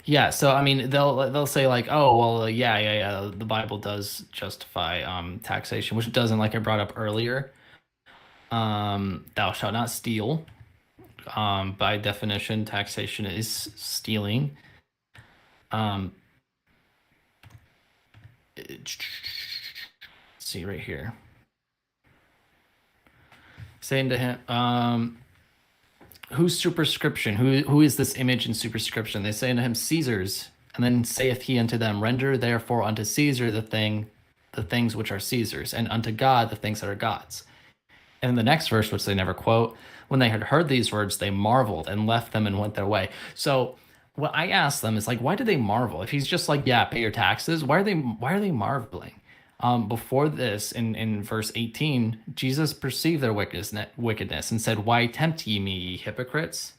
Yeah, so I mean they'll say like, oh well, yeah, the Bible does justify taxation, which it doesn't, like I brought up earlier. Thou shalt not steal. By definition, taxation is stealing. See right here. Saying to him, whose superscription? Who is this image in superscription? They say unto him, Caesar's. And then saith he unto them, render therefore unto Caesar the things which are Caesar's, and unto God the things that are God's. And in the next verse, which they never quote, when they had heard these words, they marveled and left them and went their way. So what I asked them is like, why do they marvel? If he's just like, yeah, pay your taxes, why are they marveling? Before this, in verse 18, Jesus perceived their wickedness and said, why tempt ye me, ye hypocrites?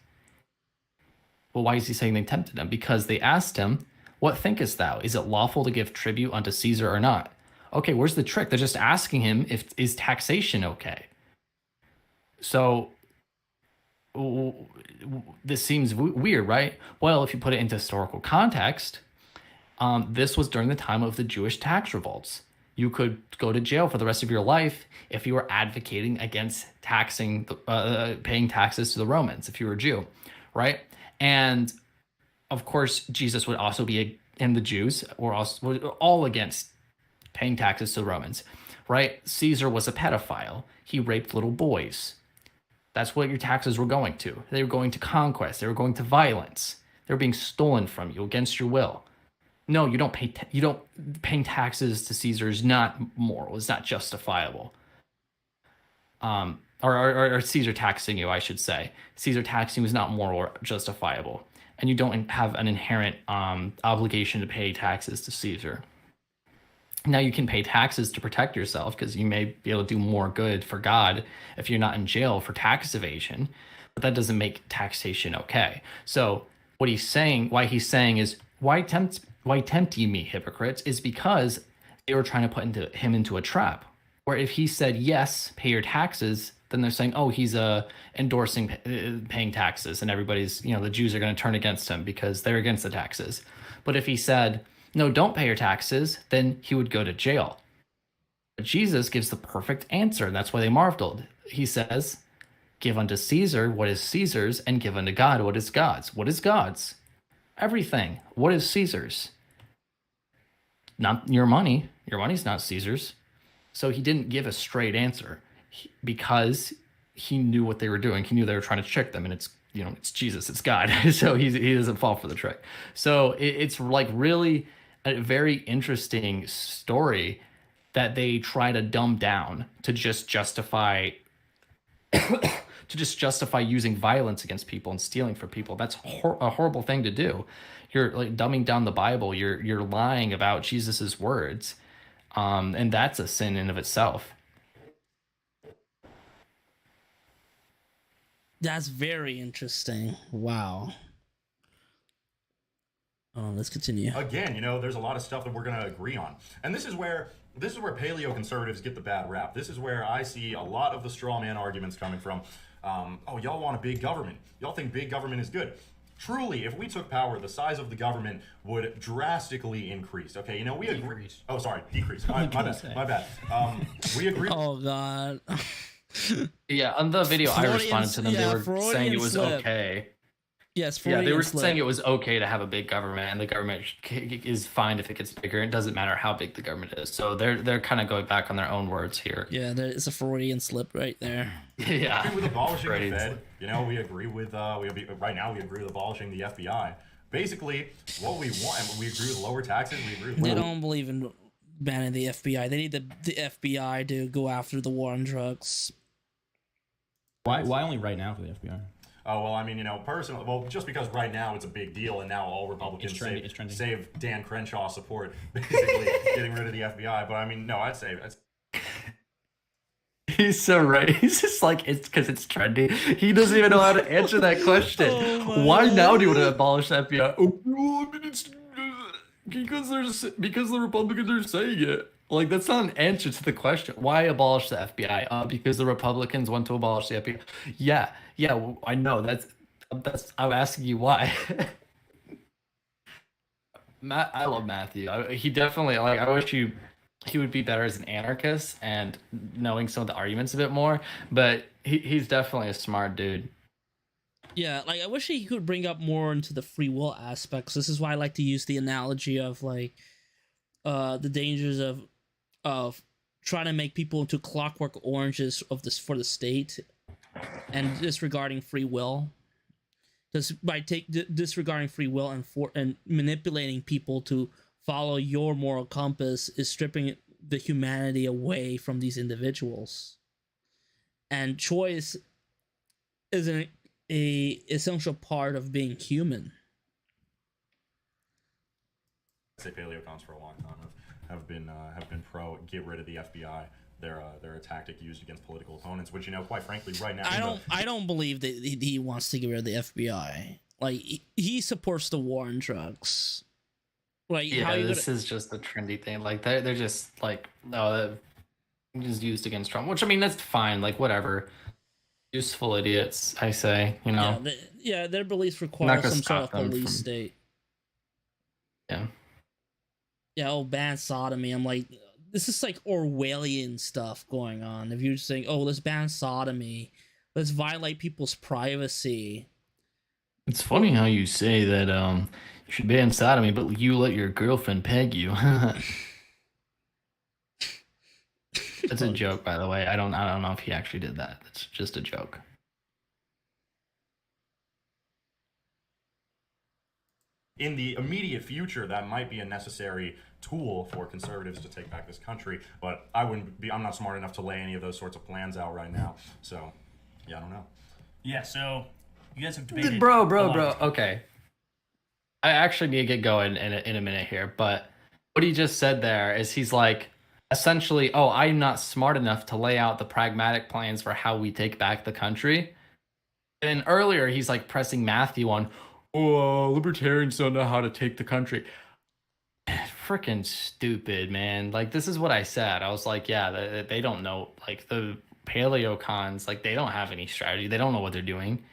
Well, why is he saying they tempted him? Because they asked him, what thinkest thou? Is it lawful to give tribute unto Caesar or not? Okay, where's the trick? They're just asking him, is taxation okay? So this seems weird, right? Well, if you put it into historical context, this was during the time of the Jewish tax revolts. You could go to jail for the rest of your life if you were advocating against paying taxes to the Romans, if you were a Jew, right? And of course, Jesus would also be, and the Jews were all against paying taxes to the Romans, right? Caesar was a pedophile. He raped little boys. That's what your taxes were going to. They were going to conquest. They were going to violence. They were being stolen from you against your will. No, you don't pay. Paying taxes to Caesar is not moral. It's not justifiable. Or Caesar taxing you, I should say. Caesar taxing was not moral or justifiable, and you don't have an inherent obligation to pay taxes to Caesar. Now you can pay taxes to protect yourself because you may be able to do more good for God if you're not in jail for tax evasion, but that doesn't make taxation okay. So what he's saying, why he's saying is, why tempt ye me, hypocrites, is because they were trying to put him into a trap. Where if he said, yes, pay your taxes, then they're saying, oh, he's endorsing paying taxes, and everybody's, the Jews are going to turn against him because they're against the taxes. But if he said, no, don't pay your taxes, then he would go to jail. But Jesus gives the perfect answer, and that's why they marveled. He says, give unto Caesar what is Caesar's, and give unto God what is God's. What is God's? Everything. What is Caesar's? Not your money. Your money's not Caesar's. So he didn't give a straight answer because he knew what they were doing. He knew they were trying to trick them, and it's Jesus, it's God. So he doesn't fall for the trick. So it's like really a very interesting story that they try to dumb down to just justify using violence against people and stealing from people. That's a horrible thing to do. You're like dumbing down the Bible. You're lying about Jesus's words, and that's a sin in of itself. That's very interesting. Wow. Let's continue. Again, there's a lot of stuff that we're going to agree on. And this is where paleo conservatives get the bad rap. This is where I see a lot of the straw man arguments coming from. oh, y'all want a big government. Y'all think big government is good. Truly, if we took power, the size of the government would drastically increase. Okay, you know, we agree. Decrease. Oh, sorry, decrease. My bad. We agree. Oh God. Yeah, on the video I Freudian- responded to them, yeah, they were saying Freudian it was slip. okay. Yes, Yeah, they were Freudian slip. saying it was okay to have a big government, and the government is fine if it gets bigger. It doesn't matter how big the government is. So they're kind of going back on their own words here. Yeah, there is a Freudian slip right there. Yeah, Agree with abolishing Freudian the Fed. slip. You know, we agree with right now we agree with abolishing the FBI. Basically, what we want, and we agree with lower taxes. We agree with They don't believe in banning the FBI. They need the FBI to go after the war on drugs. Why only right now for the FBI? Oh, well, I mean, you know, personally, well, just because right now it's a big deal, and now all Republicans It's trendy. save Dan Crenshaw support, basically getting rid of the FBI. But I mean, no, I'd say He's so right. He's just like, it's because it's trendy. He doesn't even know how to answer that question. Oh Why my now do you God. want to abolish the FBI? Oh, well, I mean, it's because the Republicans are saying it. Like, that's not an answer to the question. Why abolish the FBI? Because the Republicans want to abolish the FBI. Yeah, I know. That's. I'm asking you why. I love Matthew. He definitely I wish he would be better as an anarchist and knowing some of the arguments a bit more. But he's definitely a smart dude. Yeah, like I wish he could bring up more into the free will aspects. This is why I like to use the analogy of like the dangers of trying to make people into clockwork oranges of this for the state and disregarding free will. Because by disregarding free will and manipulating people to follow your moral compass is stripping the humanity away from these individuals. And choice is an essential part of being human. I'd say paleocons for a long time have been pro get rid of the FBI. They're a tactic used against political opponents, which, you know, quite frankly, right now I don't believe that he wants to get rid of the FBI. Like he supports the war on drugs. Like Yeah, how you this is just a trendy thing. Like they're just like, no, that is used against Trump. Which I mean, that's fine. Like whatever. Useful idiots, I say. You know. their beliefs require Not gonna some sort of stop them police from- state. Yeah. Yeah, ban sodomy. I'm like, this is like Orwellian stuff going on. If you're saying, oh, let's ban sodomy, let's violate people's privacy. It's funny how you say that you should ban sodomy, but you let your girlfriend peg you. That's a joke, by the way. I don't know if he actually did that. It's just a joke. in the immediate future, that might be a necessary tool for conservatives to take back this country. But I'm not smart enough to lay any of those sorts of plans out right now. So, yeah, I don't know. Yeah, so you guys have debated. Bro. Oh, Okay. I actually need to get going in a minute here, but what he just said there is he's like, essentially, oh, I'm not smart enough to lay out the pragmatic plans for how we take back the country. And earlier, he's like pressing Matthew on, oh, libertarians don't know how to take the country. Freaking stupid, man. Like, this is what I said. I was like, yeah, they don't know. Like, the paleocons, like, they don't have any strategy. They don't know what they're doing.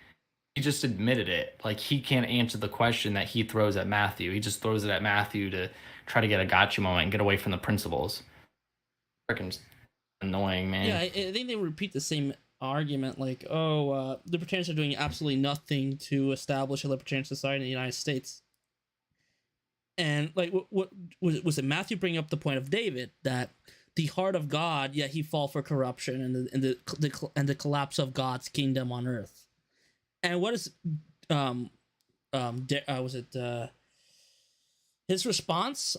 He just admitted it. Like, he can't answer the question that he throws at Matthew. He just throws it at Matthew to try to get a gotcha moment and get away from the principles. Freaking annoying, man. Yeah, I think they repeat the same argument, like, oh, libertarians are doing absolutely nothing to establish a libertarian society in the United States. And like, what was it? Matthew bringing up the point of David that the heart of God, yet he fall for corruption and the collapse of God's kingdom on earth. And what is his response?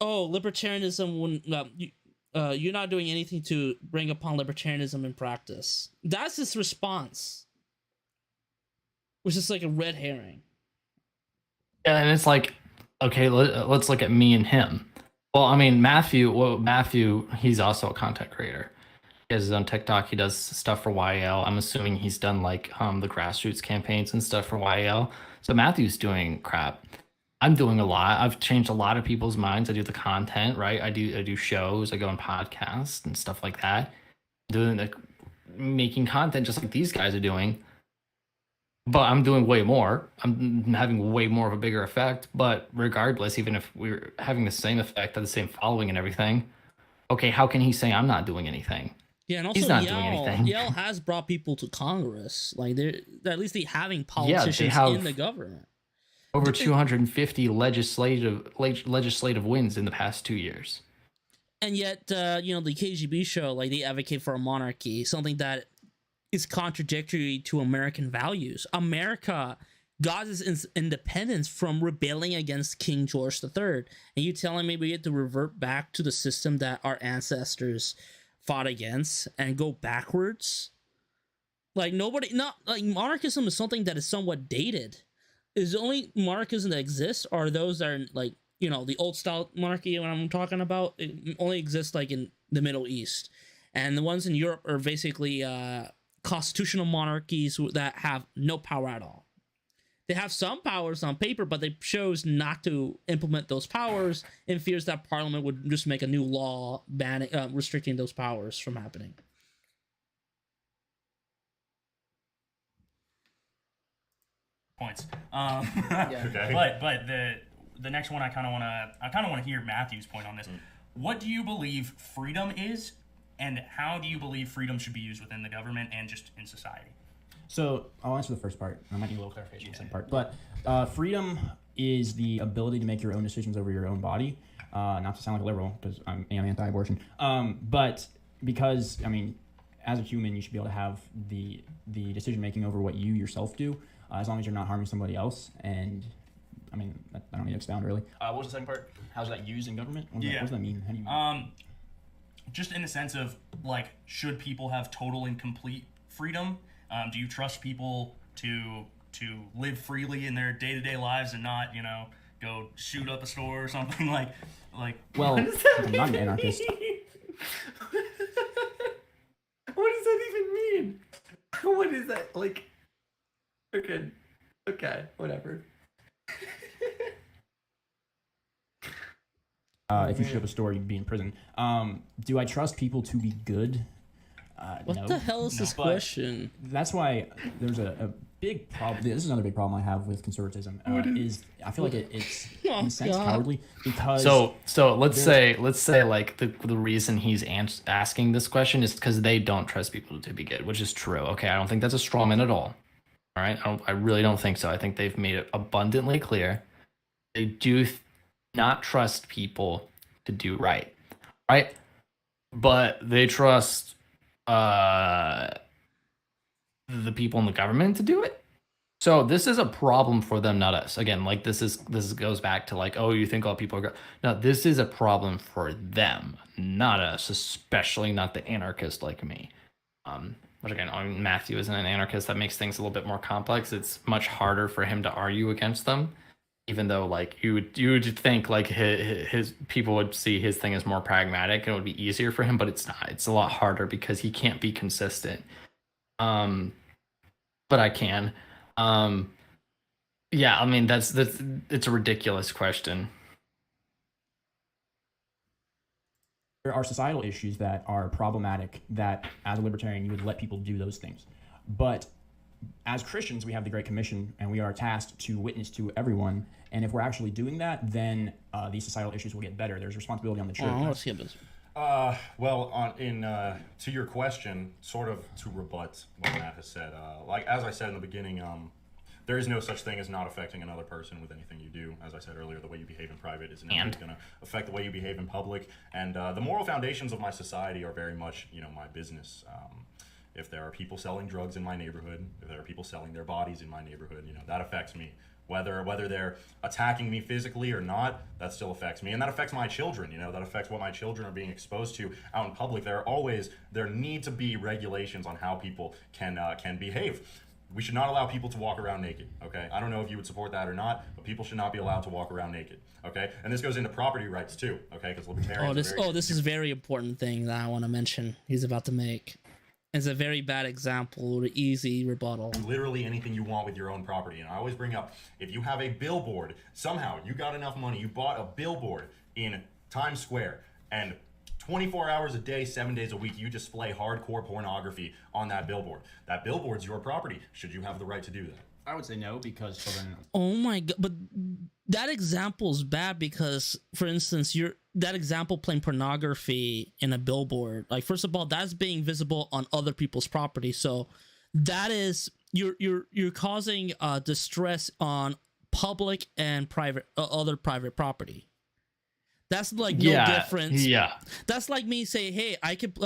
Oh, libertarianism wouldn't. You're not doing anything to bring upon libertarianism in practice. That's his response, which is like a red herring. Yeah, and it's like, okay, let's look at me and him. Well, I mean, Matthew, he's also a content creator. He has his own TikTok. He does stuff for YL. I'm assuming he's done like the grassroots campaigns and stuff for YL. So Matthew's doing crap. I'm doing a lot. I've changed a lot of people's minds. I do the content, right? I do shows. I go on podcasts and stuff like that. Doing making content just like these guys are doing, but I'm doing way more. I'm having way more of a bigger effect. But regardless, even if we're having the same effect, the same following and everything, okay, how can he say I'm not doing anything? Yeah, and also He's not doing anything. Yale has brought people to Congress. Like they're at least they having politicians have in the government. over 250 legislative wins in the past 2 years. And yet, the KGB show, like, they advocate for a monarchy, something that is contradictory to American values. America got its independence from rebelling against King George III. And you telling me we get to revert back to the system that our ancestors fought against and go backwards? Like, monarchism is something that is somewhat dated. Is the only monarchism that exists are those that are, like, the old style monarchy when I'm talking about, it only exists like in the Middle East. And the ones in Europe are basically constitutional monarchies that have no power at all. They have some powers on paper, but they chose not to implement those powers in fears that Parliament would just make a new law banning, restricting those powers from happening. Points. Yeah. But the next one I kind of want to hear Matthew's point on this. What do you believe freedom is, and how do you believe freedom should be used within the government and just in society? So I'll answer the first part. I might need a little clarification on the second part. But freedom is the ability to make your own decisions over your own body. Not to sound like a liberal, because I'm anti-abortion. But because, as a human, you should be able to have the decision-making over what you yourself do, as long as you're not harming somebody else. And, I don't need to expound, really. What was the second part? How's that used in government? What does that mean? How do you... Just in the sense of, like, should people have total and complete freedom? Do you trust people to live freely in their day-to-day lives and not, go shoot up a store or something like? Well, I'm not an anarchist. What does that even mean? What is that like? Okay, whatever. If you shoot up a store, you'd be in prison. Do I trust people to be good? What no. the hell is this question? That's why there's a big problem. This is another big problem I have with conservatism. I feel like it's in a sense cowardly because. So let's say like the reason he's asking this question is because they don't trust people to be good, which is true. Okay, I don't think that's a straw man at all. All right, I really don't think so. I think they've made it abundantly clear they do not trust people to do right, but they trust the people in the government to do it. So this is a problem for them, not us. Again, like this goes back to like, oh, you think all people are no, this is a problem for them, not us, especially not the anarchist like me. Which again, Matthew isn't an anarchist. That makes things a little bit more complex. It's much harder for him to argue against them, even though like you would think like his people would see his thing as more pragmatic and it would be easier for him, but it's not. It's a lot harder because he can't be consistent. But I can. Yeah, that's it's a ridiculous question. There are societal issues that are problematic that as a libertarian you would let people do those things. But as Christians, we have the Great Commission, and we are tasked to witness to everyone. And if we're actually doing that, then these societal issues will get better. There's responsibility on the church. Let's skip this. To your question, sort of to rebut what Matt has said, like as I said in the beginning, there is no such thing as not affecting another person with anything you do. As I said earlier, the way you behave in private is inevitably going to affect the way you behave in public. And the moral foundations of my society are very much, my business. If there are people selling drugs in my neighborhood, if there are people selling their bodies in my neighborhood, that affects me. Whether they're attacking me physically or not, that still affects me. And that affects my children, that affects what my children are being exposed to out in public. There need to be regulations on how people can behave. We should not allow people to walk around naked, okay? I don't know if you would support that or not, but people should not be allowed to walk around naked, okay? And this goes into property rights too, okay? Because libertarians this is a very important thing that I want to mention he's about to make. It's a very bad example, or easy rebuttal. Literally anything you want with your own property. And I always bring up, if you have a billboard, somehow you got enough money, you bought a billboard in Times Square, and 24 hours a day, 7 days a week, you display hardcore pornography on that billboard. That billboard's your property. Should you have the right to do that? I would say no, because children. Oh my god! But that example is bad because, for instance, that example playing pornography in a billboard. Like, first of all, that's being visible on other people's property. So that is you're causing distress on public and private other private property. That's like no difference. Yeah. That's like me saying, hey, I could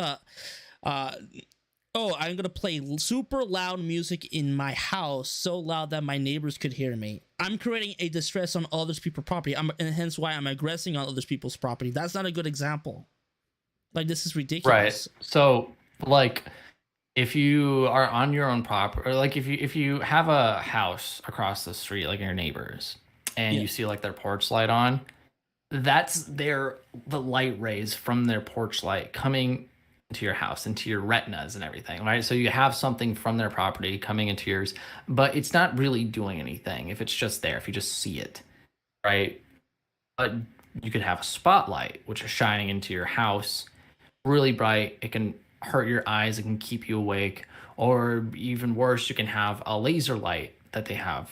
I'm gonna play super loud music in my house, so loud that my neighbors could hear me. I'm creating a distress on other people's property, and hence why I'm aggressing on other people's property. That's not a good example. Like, this is ridiculous. Right. So, like, if you are on your own property, or like if you have a house across the street, like your neighbors, and you see like their porch light on, that's the light rays from their porch light coming into your house, into your retinas and everything, right? So you have something from their property coming into yours, but it's not really doing anything if it's just there, if you just see it, right? But you could have a spotlight, which is shining into your house, really bright. It can hurt your eyes, it can keep you awake, or even worse, you can have a laser light that they have.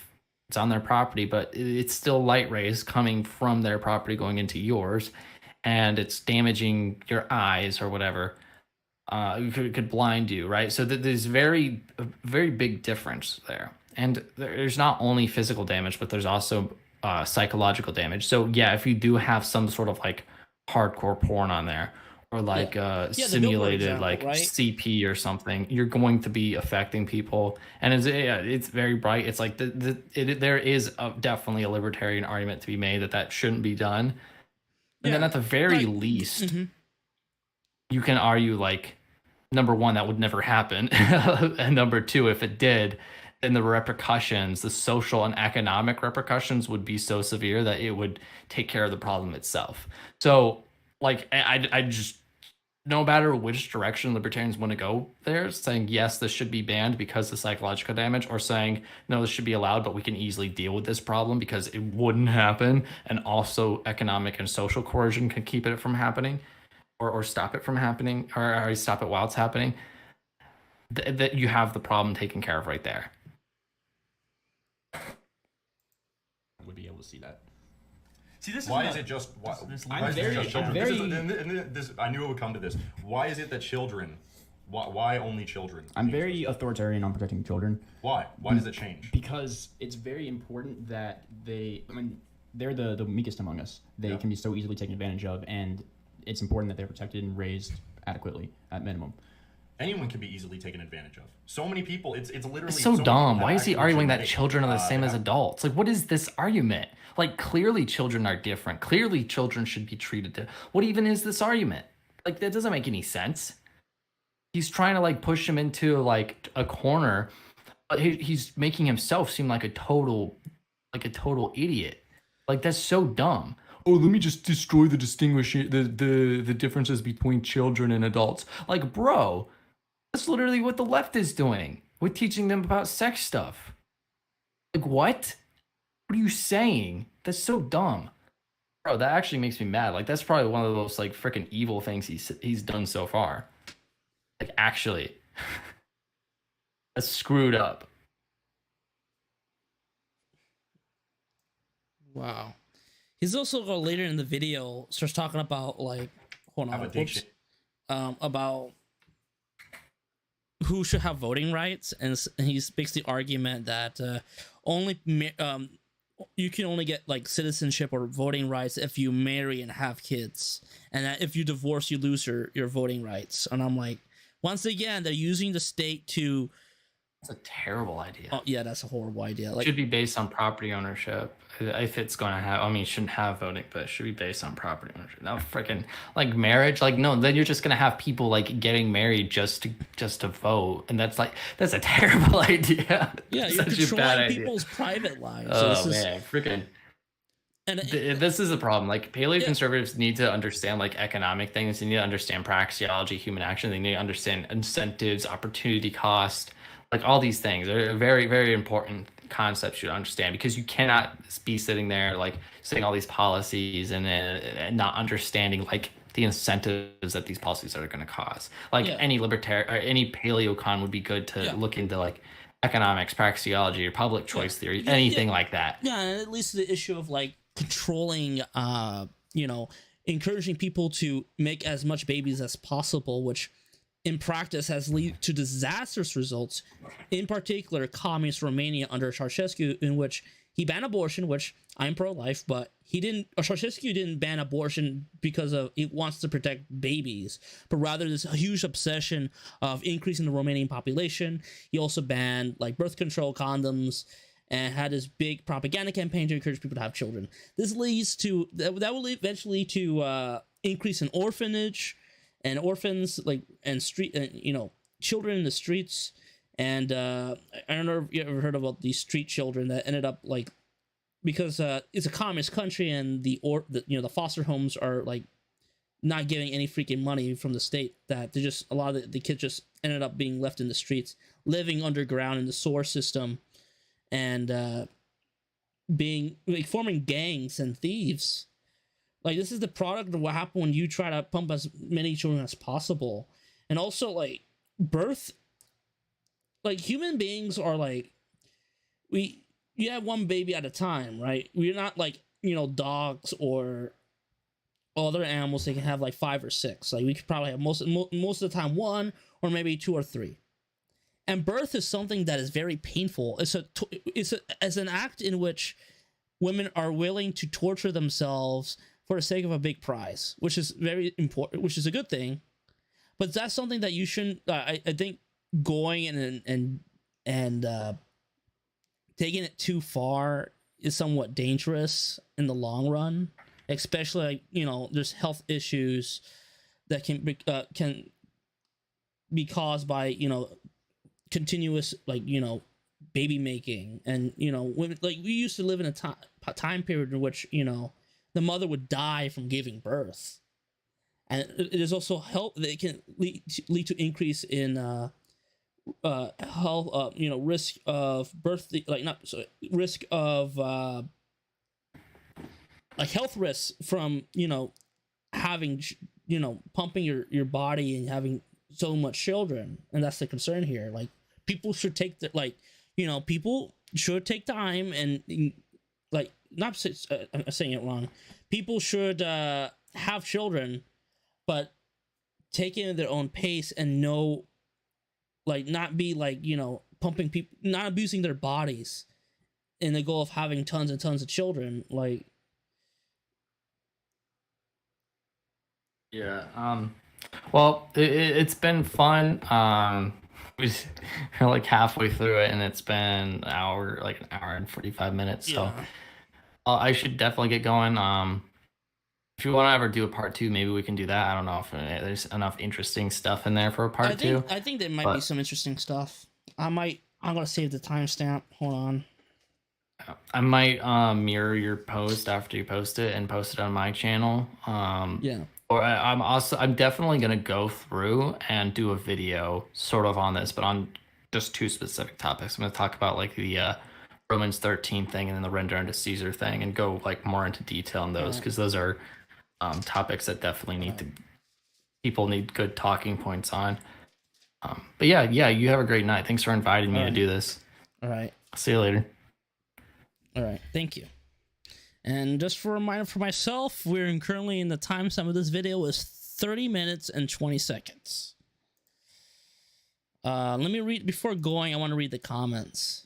It's on their property, but it's still light rays coming from their property going into yours, and it's damaging your eyes or whatever. It could blind you, right? So there's very big difference there. And there's not only physical damage, but there's also psychological damage. So yeah, if you do have some sort of like hardcore porn on there, or like simulated example, like right? CP or something, you're going to be affecting people. And it's very bright. It's like there is definitely a libertarian argument to be made that shouldn't be done. And then at the very least, you can argue like, number one, that would never happen. And number two, if it did, then the repercussions, the social and economic repercussions would be so severe that it would take care of the problem itself. So like, I just, no matter which direction libertarians want to go there, saying, yes, this should be banned because of psychological damage, or saying, no, this should be allowed, but we can easily deal with this problem because it wouldn't happen. And also economic and social coercion can keep it from happening, or stop it from happening, or stop it while it's happening. That you have the problem taken care of right there. Would be able to see that. See, this why is is it just why, this why is it just children? This I knew it would come to this. Why is it that children? Why only children? I'm very authoritarian on protecting children. Why? Why does it change? Because it's very important that they're the weakest among us. They can be so easily taken advantage of, and it's important that they're protected and raised adequately at minimum. Anyone can be easily taken advantage of. So many people, it's literally it's so dumb. Why is he arguing that children are the same as adults? Like, what is this argument? Like, clearly children are different. Clearly children should be treated different. What even is this argument? Like, that doesn't make any sense. He's trying to like push him into like a corner, but he's making himself seem like a total idiot. Like, that's so dumb. Oh, let me just destroy the the differences between children and adults. Like, bro, that's literally what the left is doing. We're teaching them about sex stuff. Like, what? What are you saying? That's so dumb. Bro, that actually makes me mad. Like, that's probably one of the most like freaking evil things he's done so far. Like, actually. That's screwed up. Wow. He's also later in the video starts talking about like about who should have voting rights, and he makes the argument that you can only get like citizenship or voting rights if you marry and have kids, and that if you divorce you lose your voting rights. And I'm like, once again, they're using the state to. That's a terrible idea. Oh yeah, that's a horrible idea. Like, it should be based on property ownership. If it's going to have, I mean, it shouldn't have voting, but it should be based on property ownership. Now, freaking like marriage, like no, then you're just gonna have people like getting married just to vote, and that's a terrible idea. Yeah, you're controlling people's private lives. Oh man, freaking. And this is a problem. Like, paleo conservatives need to understand like economic things. They need to understand praxeology, human action. They need to understand incentives, opportunity cost. Like, all these things are very, very important concepts you understand, because you cannot be sitting there like saying all these policies and not understanding like the incentives that these policies are going to cause. Like Yeah. any libertarian or any paleocon would be good to look into, like economics, praxeology, or public choice theory, anything like that. Yeah, and at least the issue of like controlling, you know, encouraging people to make as much babies as possible, which in practice has led to disastrous results. In particular, communist Romania under Ceausescu, in which he banned abortion, which I'm pro-life, but Ceausescu didn't ban abortion because of it wants to protect babies, but rather this huge obsession of increasing the Romanian population. He also banned like birth control condoms and had this big propaganda campaign to encourage people to have children. This leads to that will eventually to increase in orphanage and orphans, like, and street, you know, children in the streets. And I don't know if you ever heard about these street children that ended up like, because it's a communist country and the foster homes are like not giving any freaking money from the state, that they just, a lot of the kids just ended up being left in the streets, living underground in the sewer system, and being like forming gangs and thieves. Like, this is the product of what happened when you try to pump as many children as possible. And also, like, birth, like, human beings are like, you have one baby at a time, right? We're not like, you know, dogs or other animals. They can have like 5 or 6. Like, we could probably have most of the time 1 or maybe 2 or 3. And birth is something that is very painful. It's as an act in which women are willing to torture themselves for the sake of a big prize, which is very important, which is a good thing. But that's something that you shouldn't. I think going and taking it too far is somewhat dangerous in the long run. Especially, like, you know, there's health issues that can be caused by, you know, continuous, like, you know, baby making. And, you know, women, like, we used to live in a time period in which, you know, the mother would die from giving birth, and it is also health that it can lead to increase in health, you know, risk of birth, like, not sorry, risk of like health risks from, you know, having, you know, pumping your body and having so much children. And that's the concern here. Like, people should take the, like, you know, people should take time and, like, not I'm saying it wrong. People should have children, but take it at their own pace and know, like, not be like, you know, pumping people, not abusing their bodies in the goal of having tons and tons of children. Like, yeah. Well, it's been fun. We're like halfway through it, and it's been an hour and 45 minutes. So I should definitely get going. If you want to ever do a part 2, maybe we can do that. I don't know if there's enough interesting stuff in there for a part 2. I think there might be some interesting stuff. I'm gonna save the timestamp. Hold on. I might mirror your post after you post it and post it on my channel. Yeah. Or I'm definitely gonna go through and do a video sort of on this, but on just 2 specific topics. I'm gonna talk about like the Romans 13 thing and then the render unto Caesar thing, and go like more into detail on those, because those are topics that definitely people need good talking points on. But yeah, you have a great night. Thanks for inviting me to do this. All right. See you later. All right. Thank you. And just for a reminder for myself, we're currently in the timestamp of this video is 30 minutes and 20 seconds. Let me read, before going, I want to read the comments.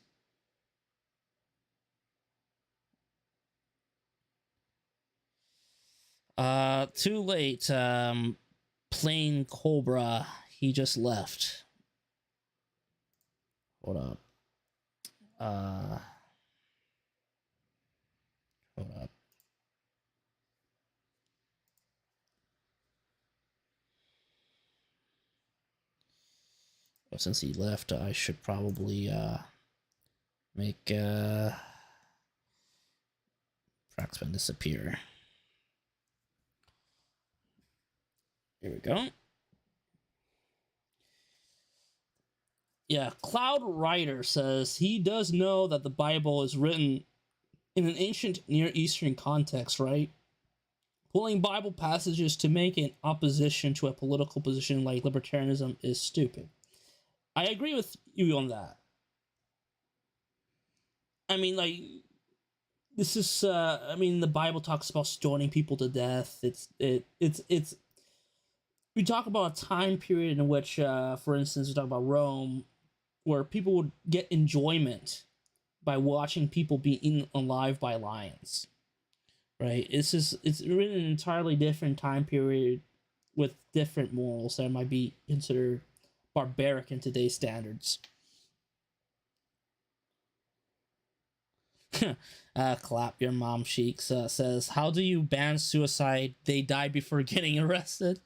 Too late. Plain Cobra, he just left. Hold up. Hold up. Well, since he left, I should probably make Praxben disappear. Here we go. Yeah, Cloud Rider says he does know that the Bible is written in an ancient Near Eastern context, right? pulling Bible passages to make an opposition to a political position like libertarianism is stupid. I agree with you on that. I mean, like, this is, I mean, the Bible talks about stoning people to death. It's we talk about a time period in which, for instance, we talk about Rome, where people would get enjoyment by watching people be eaten alive by lions, right? It's really an entirely different time period with different morals that might be considered barbaric in today's standards. Clap your mom cheeks says, how do you ban suicide? They die before getting arrested.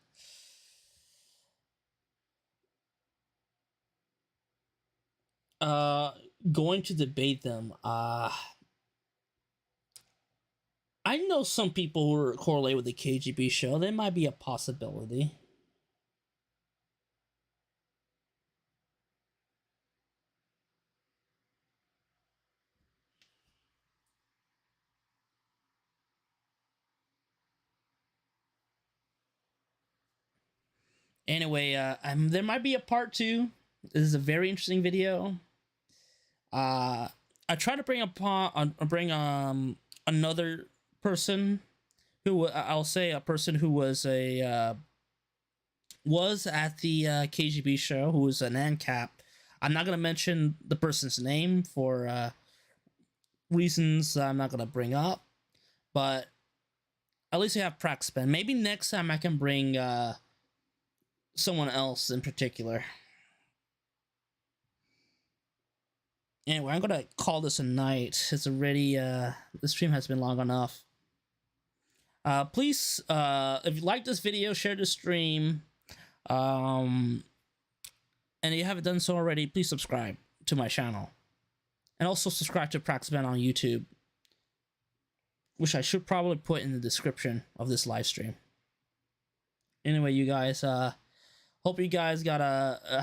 Going to debate them. I know some people who are correlate with the KGB show. There might be a possibility. Anyway, there might be a part 2. This is a very interesting video. I try to bring another person who I'll say a person who was at the KGB show, who was an ANCAP. I'm not gonna mention the person's name for reasons I'm not gonna bring up, but at least we have Praxben. Maybe next time I can bring someone else in particular. Anyway, I'm gonna call this a night. It's already the stream has been long enough. Please, if you like this video, share the stream. And if you haven't done so already, please subscribe to my channel. And also subscribe to Praxben on YouTube, which I should probably put in the description of this live stream. Anyway, you guys, hope you guys got a